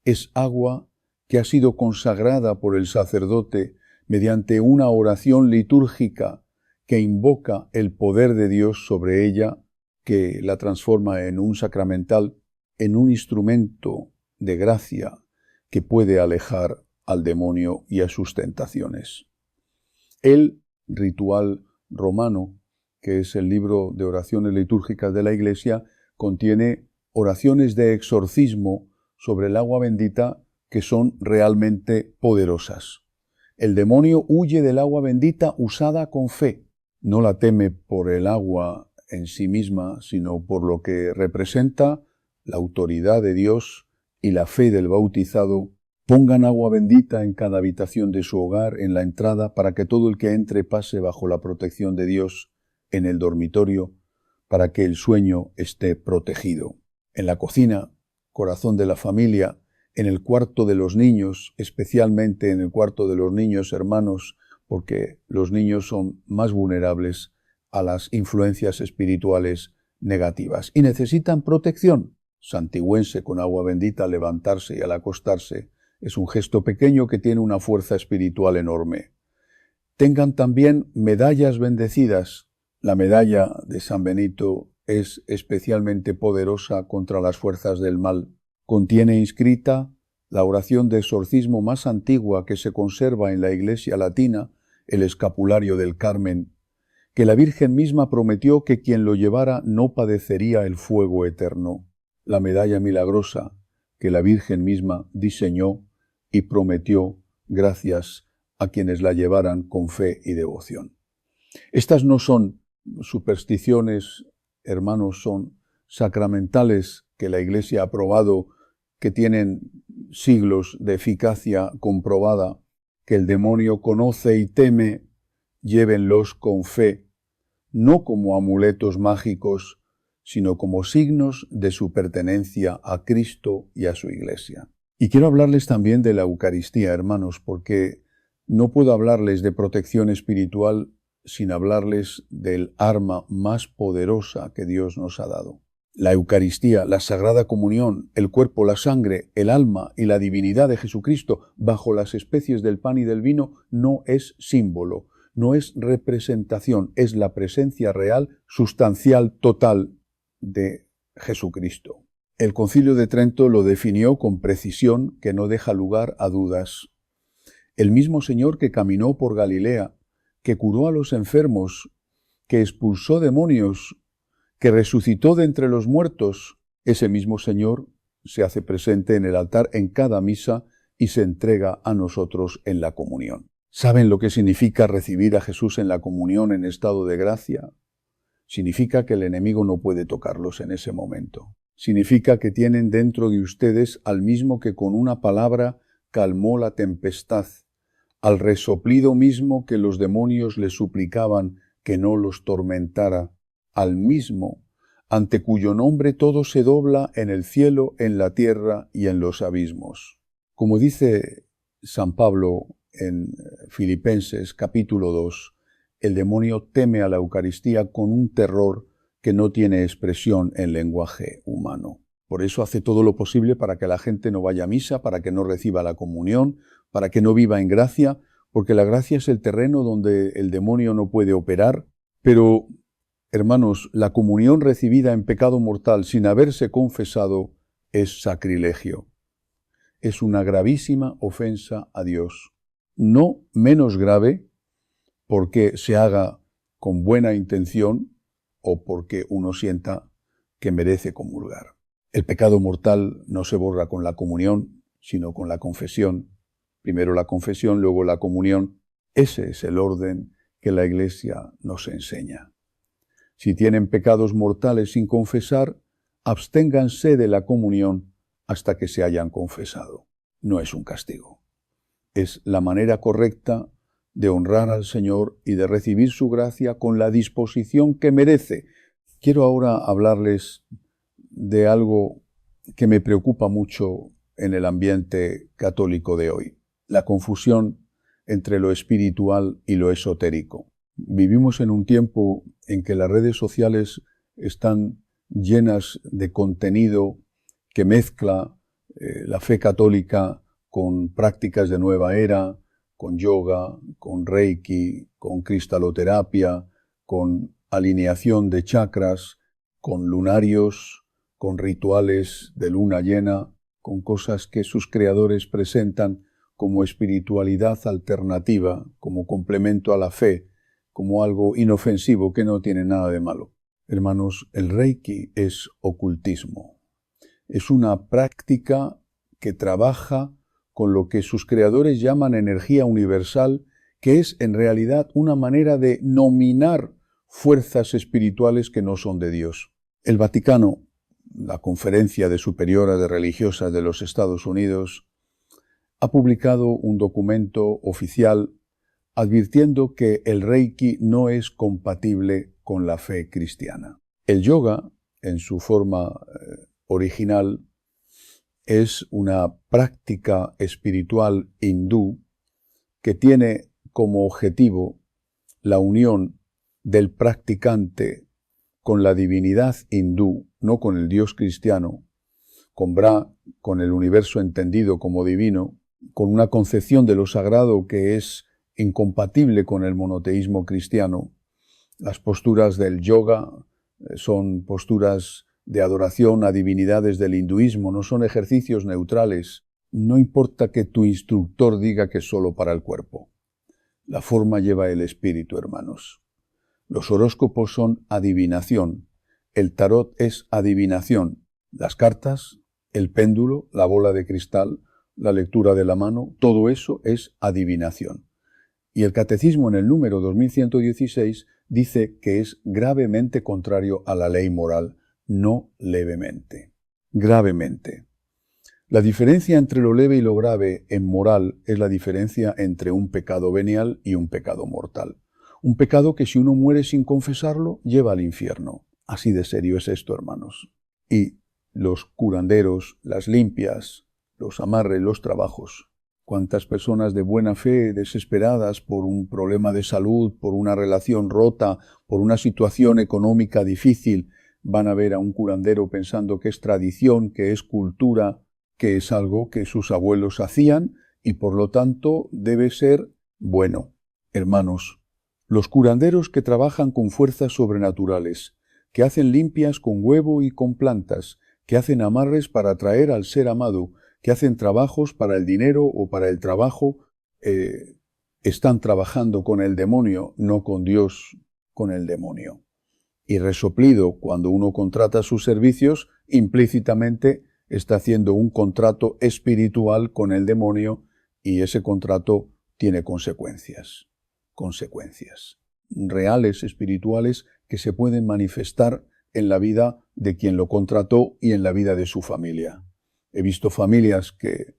es agua que ha sido consagrada por el sacerdote mediante una oración litúrgica que invoca el poder de Dios sobre ella, que la transforma en un sacramental, en un instrumento de gracia que puede alejar al demonio y a sus tentaciones. El ritual romano, que es el libro de oraciones litúrgicas de la Iglesia, contiene oraciones de exorcismo sobre el agua bendita que son realmente poderosas. El demonio huye del agua bendita usada con fe. No la teme por el agua en sí misma, sino por lo que representa la autoridad de Dios y la fe del bautizado. Pongan agua bendita en cada habitación de su hogar, en la entrada, para que todo el que entre pase bajo la protección de Dios, en el dormitorio, para que el sueño esté protegido. En la cocina, corazón de la familia, en el cuarto de los niños, especialmente en el cuarto de los niños hermanos, porque los niños son más vulnerables a las influencias espirituales negativas y necesitan protección. Santigüense con agua bendita al levantarse y al acostarse. Es un gesto pequeño que tiene una fuerza espiritual enorme. Tengan también medallas bendecidas. La medalla de San Benito es especialmente poderosa contra las fuerzas del mal. Contiene inscrita la oración de exorcismo más antigua que se conserva en la Iglesia latina, el escapulario del Carmen, que la Virgen misma prometió que quien lo llevara no padecería el fuego eterno. La medalla milagrosa, que la Virgen misma diseñó y prometió gracias a quienes la llevaran con fe y devoción. Estas no son supersticiones, hermanos, son sacramentales que la Iglesia ha probado, que tienen siglos de eficacia comprobada, que el demonio conoce y teme. Llévenlos con fe, no como amuletos mágicos, sino como signos de su pertenencia a Cristo y a su Iglesia. Y quiero hablarles también de la Eucaristía, hermanos, porque no puedo hablarles de protección espiritual sin hablarles del arma más poderosa que Dios nos ha dado. La Eucaristía, la Sagrada Comunión, el cuerpo, la sangre, el alma y la divinidad de Jesucristo bajo las especies del pan y del vino no es símbolo, no es representación, es la presencia real, sustancial, total de Jesucristo. El Concilio de Trento lo definió con precisión que no deja lugar a dudas. El mismo Señor que caminó por Galilea, que curó a los enfermos, que expulsó demonios, que resucitó de entre los muertos, ese mismo Señor se hace presente en el altar en cada misa y se entrega a nosotros en la comunión. ¿Saben lo que significa recibir a Jesús en la comunión en estado de gracia? Significa que el enemigo no puede tocarlos en ese momento. Significa que tienen dentro de ustedes al mismo que con una palabra calmó la tempestad, al resoplido mismo que los demonios le suplicaban que no los tormentara, al mismo ante cuyo nombre todo se dobla en el cielo, en la tierra y en los abismos. Como dice San Pablo en Filipenses capítulo 2, el demonio teme a la Eucaristía con un terror que no tiene expresión en lenguaje humano. Por eso hace todo lo posible para que la gente no vaya a misa, para que no reciba la comunión, para que no viva en gracia, porque la gracia es el terreno donde el demonio no puede operar. Pero, hermanos, la comunión recibida en pecado mortal sin haberse confesado es sacrilegio. Es una gravísima ofensa a Dios. No menos grave porque se haga con buena intención o porque uno sienta que merece comulgar. El pecado mortal no se borra con la comunión, sino con la confesión. Primero la confesión, luego la comunión. Ese es el orden que la Iglesia nos enseña. Si tienen pecados mortales sin confesar, absténganse de la comunión hasta que se hayan confesado. No es un castigo. Es la manera correcta de honrar al Señor y de recibir su gracia con la disposición que merece. Quiero ahora hablarles de algo que me preocupa mucho en el ambiente católico de hoy: la confusión entre lo espiritual y lo esotérico. Vivimos en un tiempo en que las redes sociales están llenas de contenido que mezcla la fe católica con prácticas de nueva era, con yoga, con reiki, con cristaloterapia, con alineación de chakras, con lunarios, con rituales de luna llena, con cosas que sus creadores presentan como espiritualidad alternativa, como complemento a la fe, como algo inofensivo que no tiene nada de malo. Hermanos, el reiki es ocultismo. Es una práctica que trabaja con lo que sus creadores llaman energía universal, que es en realidad una manera de nominar fuerzas espirituales que no son de Dios. El Vaticano, la Conferencia de Superioras de Religiosas de los Estados Unidos, ha publicado un documento oficial advirtiendo que el Reiki no es compatible con la fe cristiana. El yoga, en su forma original, es una práctica espiritual hindú que tiene como objetivo la unión del practicante con la divinidad hindú, no con el Dios cristiano, con Brahma, con el universo entendido como divino, con una concepción de lo sagrado que es incompatible con el monoteísmo cristiano. Las posturas del yoga son posturas de adoración a divinidades del hinduismo, no son ejercicios neutrales. No importa que tu instructor diga que es solo para el cuerpo. La forma lleva el espíritu, hermanos. Los horóscopos son adivinación. El tarot es adivinación. Las cartas, El péndulo, la bola de cristal, la lectura de la mano, todo eso es adivinación. Y el Catecismo en el número 2116 dice que es gravemente contrario a la ley moral, no levemente. Gravemente. La diferencia entre lo leve y lo grave en moral es la diferencia entre un pecado venial y un pecado mortal. Un pecado que si uno muere sin confesarlo, lleva al infierno. Así de serio es esto, hermanos. Y los curanderos, las limpias, los amarres, los trabajos. Cuántas personas de buena fe, desesperadas por un problema de salud, por una relación rota, por una situación económica difícil, van a ver a un curandero pensando que es tradición, que es cultura, que es algo que sus abuelos hacían y por lo tanto debe ser bueno. Hermanos, los curanderos que trabajan con fuerzas sobrenaturales, que hacen limpias con huevo y con plantas, que hacen amarres para atraer al ser amado, que hacen trabajos para el dinero o para el trabajo, están trabajando con el demonio, no con Dios, con el demonio. Y resoplido, cuando uno contrata sus servicios, implícitamente está haciendo un contrato espiritual con el demonio y ese contrato tiene consecuencias. Consecuencias reales, espirituales, que se pueden manifestar en la vida de quien lo contrató y en la vida de su familia. He visto familias que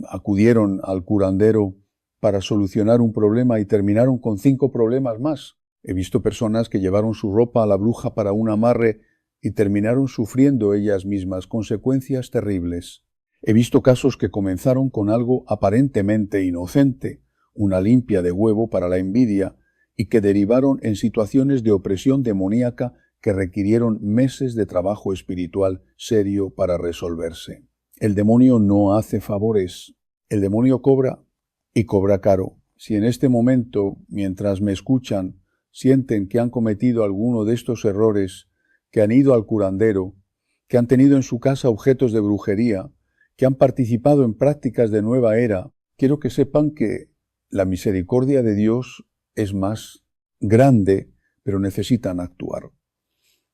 acudieron al curandero para solucionar un problema y terminaron con 5 problemas más. He visto personas que llevaron su ropa a la bruja para un amarre y terminaron sufriendo ellas mismas consecuencias terribles. He visto casos que comenzaron con algo aparentemente inocente, una limpia de huevo para la envidia, y que derivaron en situaciones de opresión demoníaca que requirieron meses de trabajo espiritual serio para resolverse. El demonio no hace favores. El demonio cobra y cobra caro. Si en este momento, mientras me escuchan, sienten que han cometido alguno de estos errores, que han ido al curandero, que han tenido en su casa objetos de brujería, que han participado en prácticas de nueva era, quiero que sepan que la misericordia de Dios es más grande, pero necesitan actuar.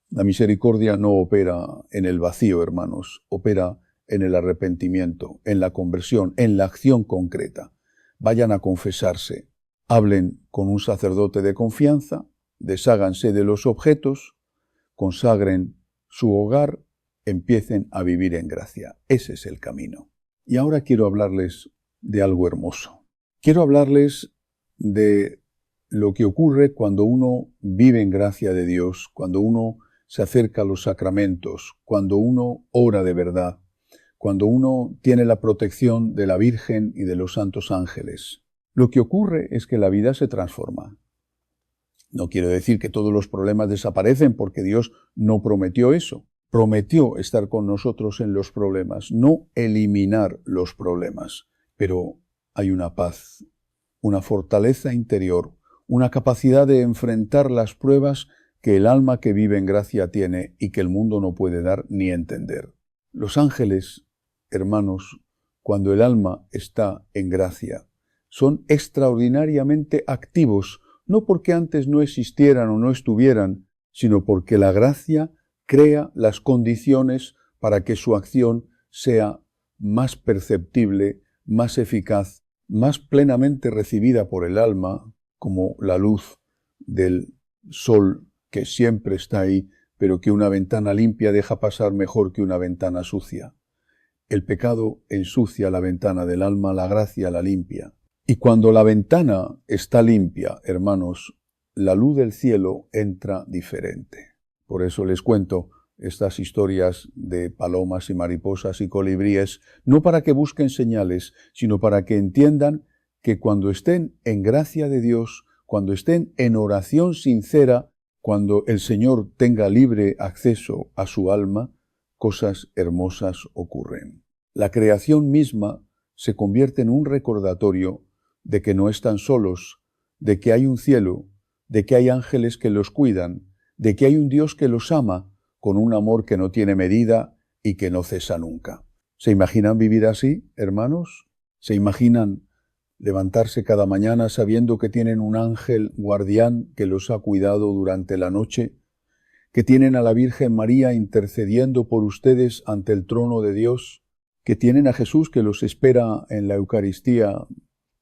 La misericordia no opera en el vacío, hermanos, opera en el arrepentimiento, en la conversión, en la acción concreta. Vayan a confesarse, hablen con un sacerdote de confianza, desháganse de los objetos, consagren su hogar, empiecen a vivir en gracia. Ese es el camino. Y ahora quiero hablarles de algo hermoso. Quiero hablarles de lo que ocurre cuando uno vive en gracia de Dios, cuando uno se acerca a los sacramentos, cuando uno ora de verdad, cuando uno tiene la protección de la Virgen y de los santos ángeles. Lo que ocurre es que la vida se transforma. No quiero decir que todos los problemas desaparecen porque Dios no prometió eso. Prometió estar con nosotros en los problemas, no eliminar los problemas. Pero hay una paz, una fortaleza interior, una capacidad de enfrentar las pruebas que el alma que vive en gracia tiene y que el mundo no puede dar ni entender. Los ángeles, hermanos, cuando el alma está en gracia, son extraordinariamente activos, no porque antes no existieran o no estuvieran, sino porque la gracia crea las condiciones para que su acción sea más perceptible, más eficaz, más plenamente recibida por el alma, como la luz del sol que siempre está ahí, pero que una ventana limpia deja pasar mejor que una ventana sucia. El pecado ensucia la ventana del alma, la gracia la limpia. Y cuando la ventana está limpia, hermanos, la luz del cielo entra diferente. Por eso les cuento estas historias de palomas y mariposas y colibríes, no para que busquen señales, sino para que entiendan que cuando estén en gracia de Dios, cuando estén en oración sincera, cuando el Señor tenga libre acceso a su alma, cosas hermosas ocurren. La creación misma se convierte en un recordatorio de que no están solos, de que hay un cielo, de que hay ángeles que los cuidan, de que hay un Dios que los ama con un amor que no tiene medida y que no cesa nunca. ¿Se imaginan vivir así, hermanos? ¿Se imaginan levantarse cada mañana sabiendo que tienen un ángel guardián que los ha cuidado durante la noche, que tienen a la Virgen María intercediendo por ustedes ante el trono de Dios, que tienen a Jesús que los espera en la Eucaristía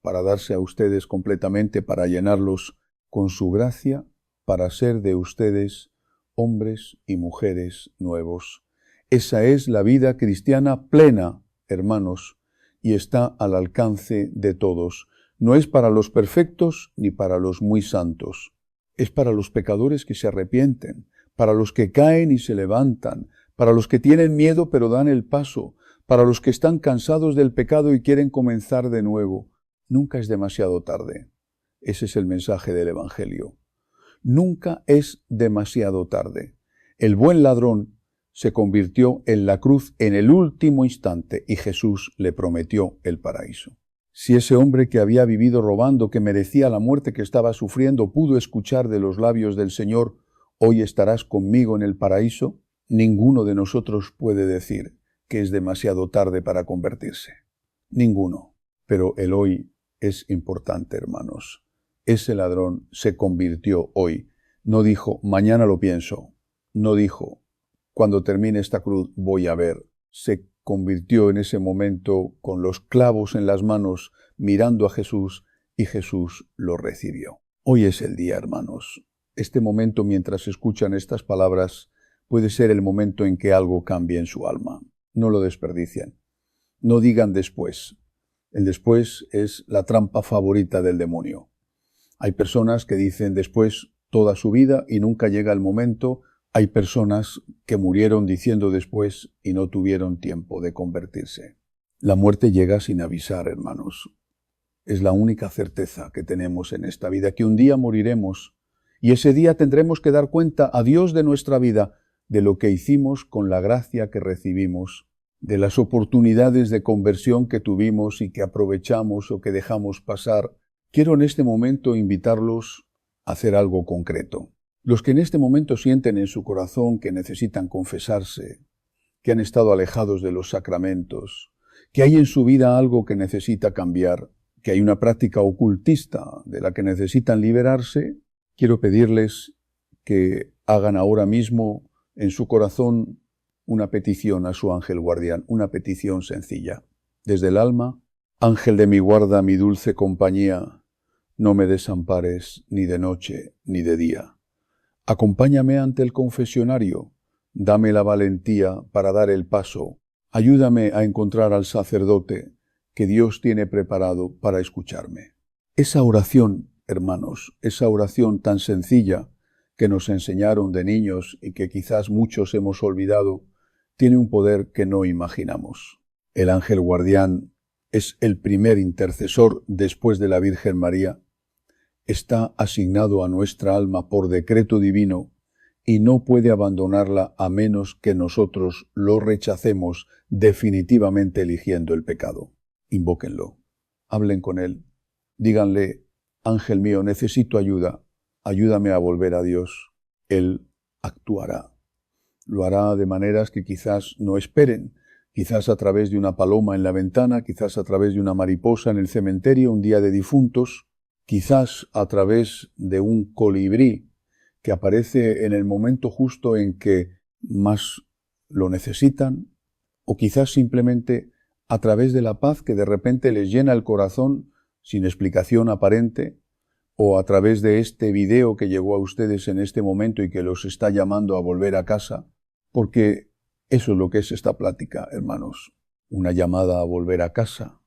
para darse a ustedes completamente, para llenarlos con su gracia, para ser de ustedes hombres y mujeres nuevos. Esa es la vida cristiana plena, hermanos, y está al alcance de todos. No es para los perfectos ni para los muy santos. Es para los pecadores que se arrepienten, para los que caen y se levantan, para los que tienen miedo pero dan el paso, para los que están cansados del pecado y quieren comenzar de nuevo. Nunca es demasiado tarde. Ese es el mensaje del Evangelio. Nunca es demasiado tarde. El buen ladrón se convirtió en la cruz en el último instante y Jesús le prometió el paraíso. Si ese hombre que había vivido robando, que merecía la muerte que estaba sufriendo, pudo escuchar de los labios del Señor, hoy estarás conmigo en el paraíso, ninguno de nosotros puede decir que es demasiado tarde para convertirse. Ninguno. Pero el hoy es importante, hermanos. Ese ladrón se convirtió hoy. No dijo, mañana lo pienso. No dijo, cuando termine esta cruz voy a ver. Se convirtió en ese momento con los clavos en las manos, mirando a Jesús, y Jesús lo recibió. Hoy es el día, hermanos. Este momento, mientras escuchan estas palabras, puede ser el momento en que algo cambie en su alma. No lo desperdicien. No digan después. El después es la trampa favorita del demonio. Hay personas que dicen después toda su vida y nunca llega el momento. Hay personas que murieron diciendo después y no tuvieron tiempo de convertirse. La muerte llega sin avisar, hermanos. Es la única certeza que tenemos en esta vida, que un día moriremos y ese día tendremos que dar cuenta a Dios de nuestra vida, de lo que hicimos con la gracia que recibimos, de las oportunidades de conversión que tuvimos y que aprovechamos o que dejamos pasar. Quiero en este momento invitarlos a hacer algo concreto. Los que en este momento sienten en su corazón que necesitan confesarse, que han estado alejados de los sacramentos, que hay en su vida algo que necesita cambiar, que hay una práctica ocultista de la que necesitan liberarse, quiero pedirles que hagan ahora mismo en su corazón una petición a su ángel guardián, una petición sencilla. Desde el alma, ángel de mi guarda, mi dulce compañía, no me desampares ni de noche ni de día. Acompáñame ante el confesionario, dame la valentía para dar el paso, ayúdame a encontrar al sacerdote que Dios tiene preparado para escucharme. Esa oración, hermanos, esa oración tan sencilla que nos enseñaron de niños y que quizás muchos hemos olvidado, tiene un poder que no imaginamos. El ángel guardián es el primer intercesor después de la Virgen María. Está asignado a nuestra alma por decreto divino y no puede abandonarla a menos que nosotros lo rechacemos definitivamente eligiendo el pecado. Invóquenlo, hablen con él, díganle, ángel mío, necesito ayuda, ayúdame a volver a Dios. Él actuará. Lo hará de maneras que quizás no esperen, quizás a través de una paloma en la ventana, quizás a través de una mariposa en el cementerio un día de difuntos, quizás a través de un colibrí que aparece en el momento justo en que más lo necesitan, o quizás simplemente a través de la paz que de repente les llena el corazón sin explicación aparente, o a través de este video que llegó a ustedes en este momento y que los está llamando a volver a casa, porque eso es lo que es esta plática, hermanos, una llamada a volver a casa.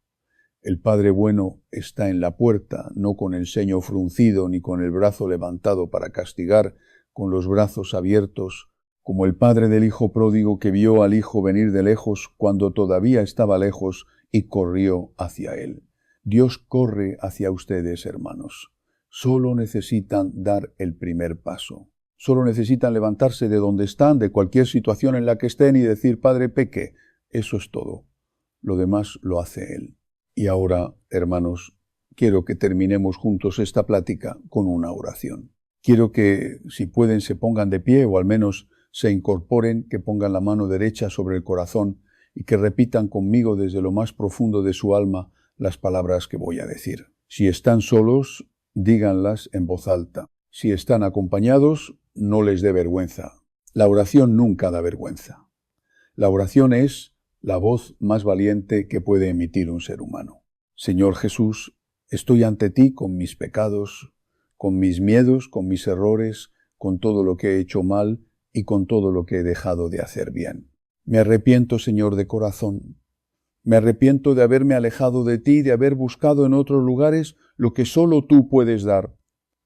El Padre bueno está en la puerta, no con el ceño fruncido ni con el brazo levantado para castigar, con los brazos abiertos, como el padre del hijo pródigo que vio al hijo venir de lejos cuando todavía estaba lejos y corrió hacia él. Dios corre hacia ustedes, hermanos. Solo necesitan dar el primer paso. Solo necesitan levantarse de donde están, de cualquier situación en la que estén y decir, Padre, peque. Eso es todo. Lo demás lo hace Él. Y ahora, hermanos, quiero que terminemos juntos esta plática con una oración. Quiero que, si pueden, se pongan de pie o al menos se incorporen, que pongan la mano derecha sobre el corazón y que repitan conmigo desde lo más profundo de su alma las palabras que voy a decir. Si están solos, díganlas en voz alta. Si están acompañados, no les dé vergüenza. La oración nunca da vergüenza. La oración es la voz más valiente que puede emitir un ser humano. Señor Jesús, estoy ante ti con mis pecados, con mis miedos, con mis errores, con todo lo que he hecho mal y con todo lo que he dejado de hacer bien. Me arrepiento, Señor, de corazón. Me arrepiento de haberme alejado de ti, de haber buscado en otros lugares lo que solo tú puedes dar.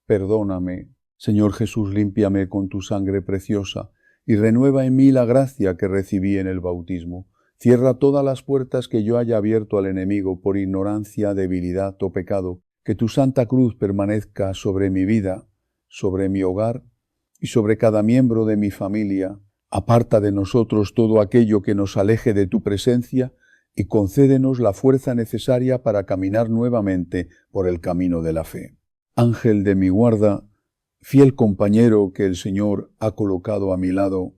Perdóname. Señor Jesús, límpiame con tu sangre preciosa y renueva en mí la gracia que recibí en el bautismo. Cierra todas las puertas que yo haya abierto al enemigo por ignorancia, debilidad o pecado. Que tu santa cruz permanezca sobre mi vida, sobre mi hogar y sobre cada miembro de mi familia. Aparta de nosotros todo aquello que nos aleje de tu presencia y concédenos la fuerza necesaria para caminar nuevamente por el camino de la fe. Ángel de mi guarda, fiel compañero que el Señor ha colocado a mi lado,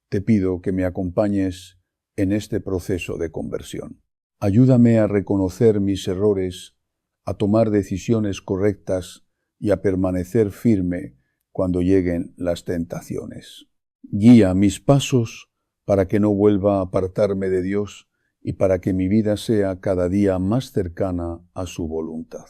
te pido que me acompañes en este proceso de conversión. Ayúdame a reconocer mis errores, a tomar decisiones correctas y a permanecer firme cuando lleguen las tentaciones. Guía mis pasos para que no vuelva a apartarme de Dios y para que mi vida sea cada día más cercana a su voluntad.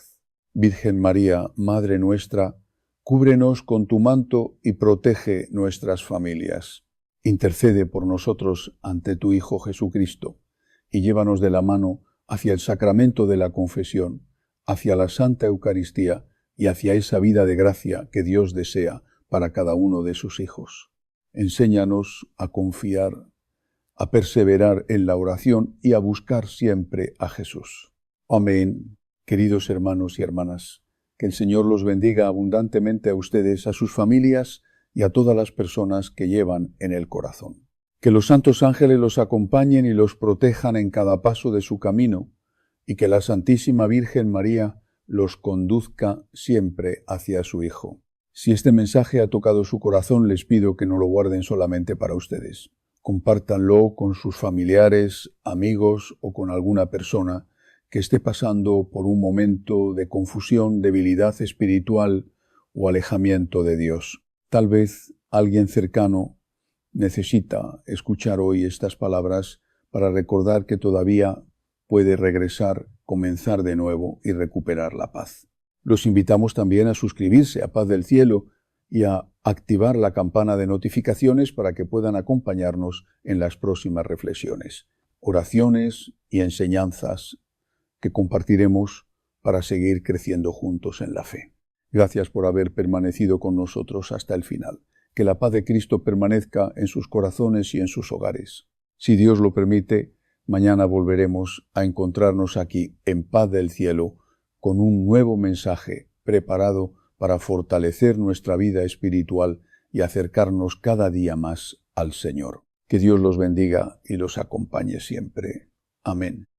Virgen María, Madre nuestra, cúbrenos con tu manto y protege nuestras familias. Intercede por nosotros ante tu Hijo Jesucristo y llévanos de la mano hacia el sacramento de la confesión, hacia la Santa Eucaristía y hacia esa vida de gracia que Dios desea para cada uno de sus hijos. Enséñanos a confiar, a perseverar en la oración y a buscar siempre a Jesús. Amén. Queridos hermanos y hermanas, que el Señor los bendiga abundantemente a ustedes, a sus familias y a todas las personas que llevan en el corazón. Que los santos ángeles los acompañen y los protejan en cada paso de su camino, y que la Santísima Virgen María los conduzca siempre hacia su Hijo. Si este mensaje ha tocado su corazón, les pido que no lo guarden solamente para ustedes. Compártanlo con sus familiares, amigos o con alguna persona que esté pasando por un momento de confusión, debilidad espiritual o alejamiento de Dios. Tal vez alguien cercano necesita escuchar hoy estas palabras para recordar que todavía puede regresar, comenzar de nuevo y recuperar la paz. Los invitamos también a suscribirse a Paz del Cielo y a activar la campana de notificaciones para que puedan acompañarnos en las próximas reflexiones, oraciones y enseñanzas que compartiremos para seguir creciendo juntos en la fe. Gracias por haber permanecido con nosotros hasta el final. Que la paz de Cristo permanezca en sus corazones y en sus hogares. Si Dios lo permite, mañana volveremos a encontrarnos aquí en Paz del Cielo con un nuevo mensaje preparado para fortalecer nuestra vida espiritual y acercarnos cada día más al Señor. Que Dios los bendiga y los acompañe siempre. Amén.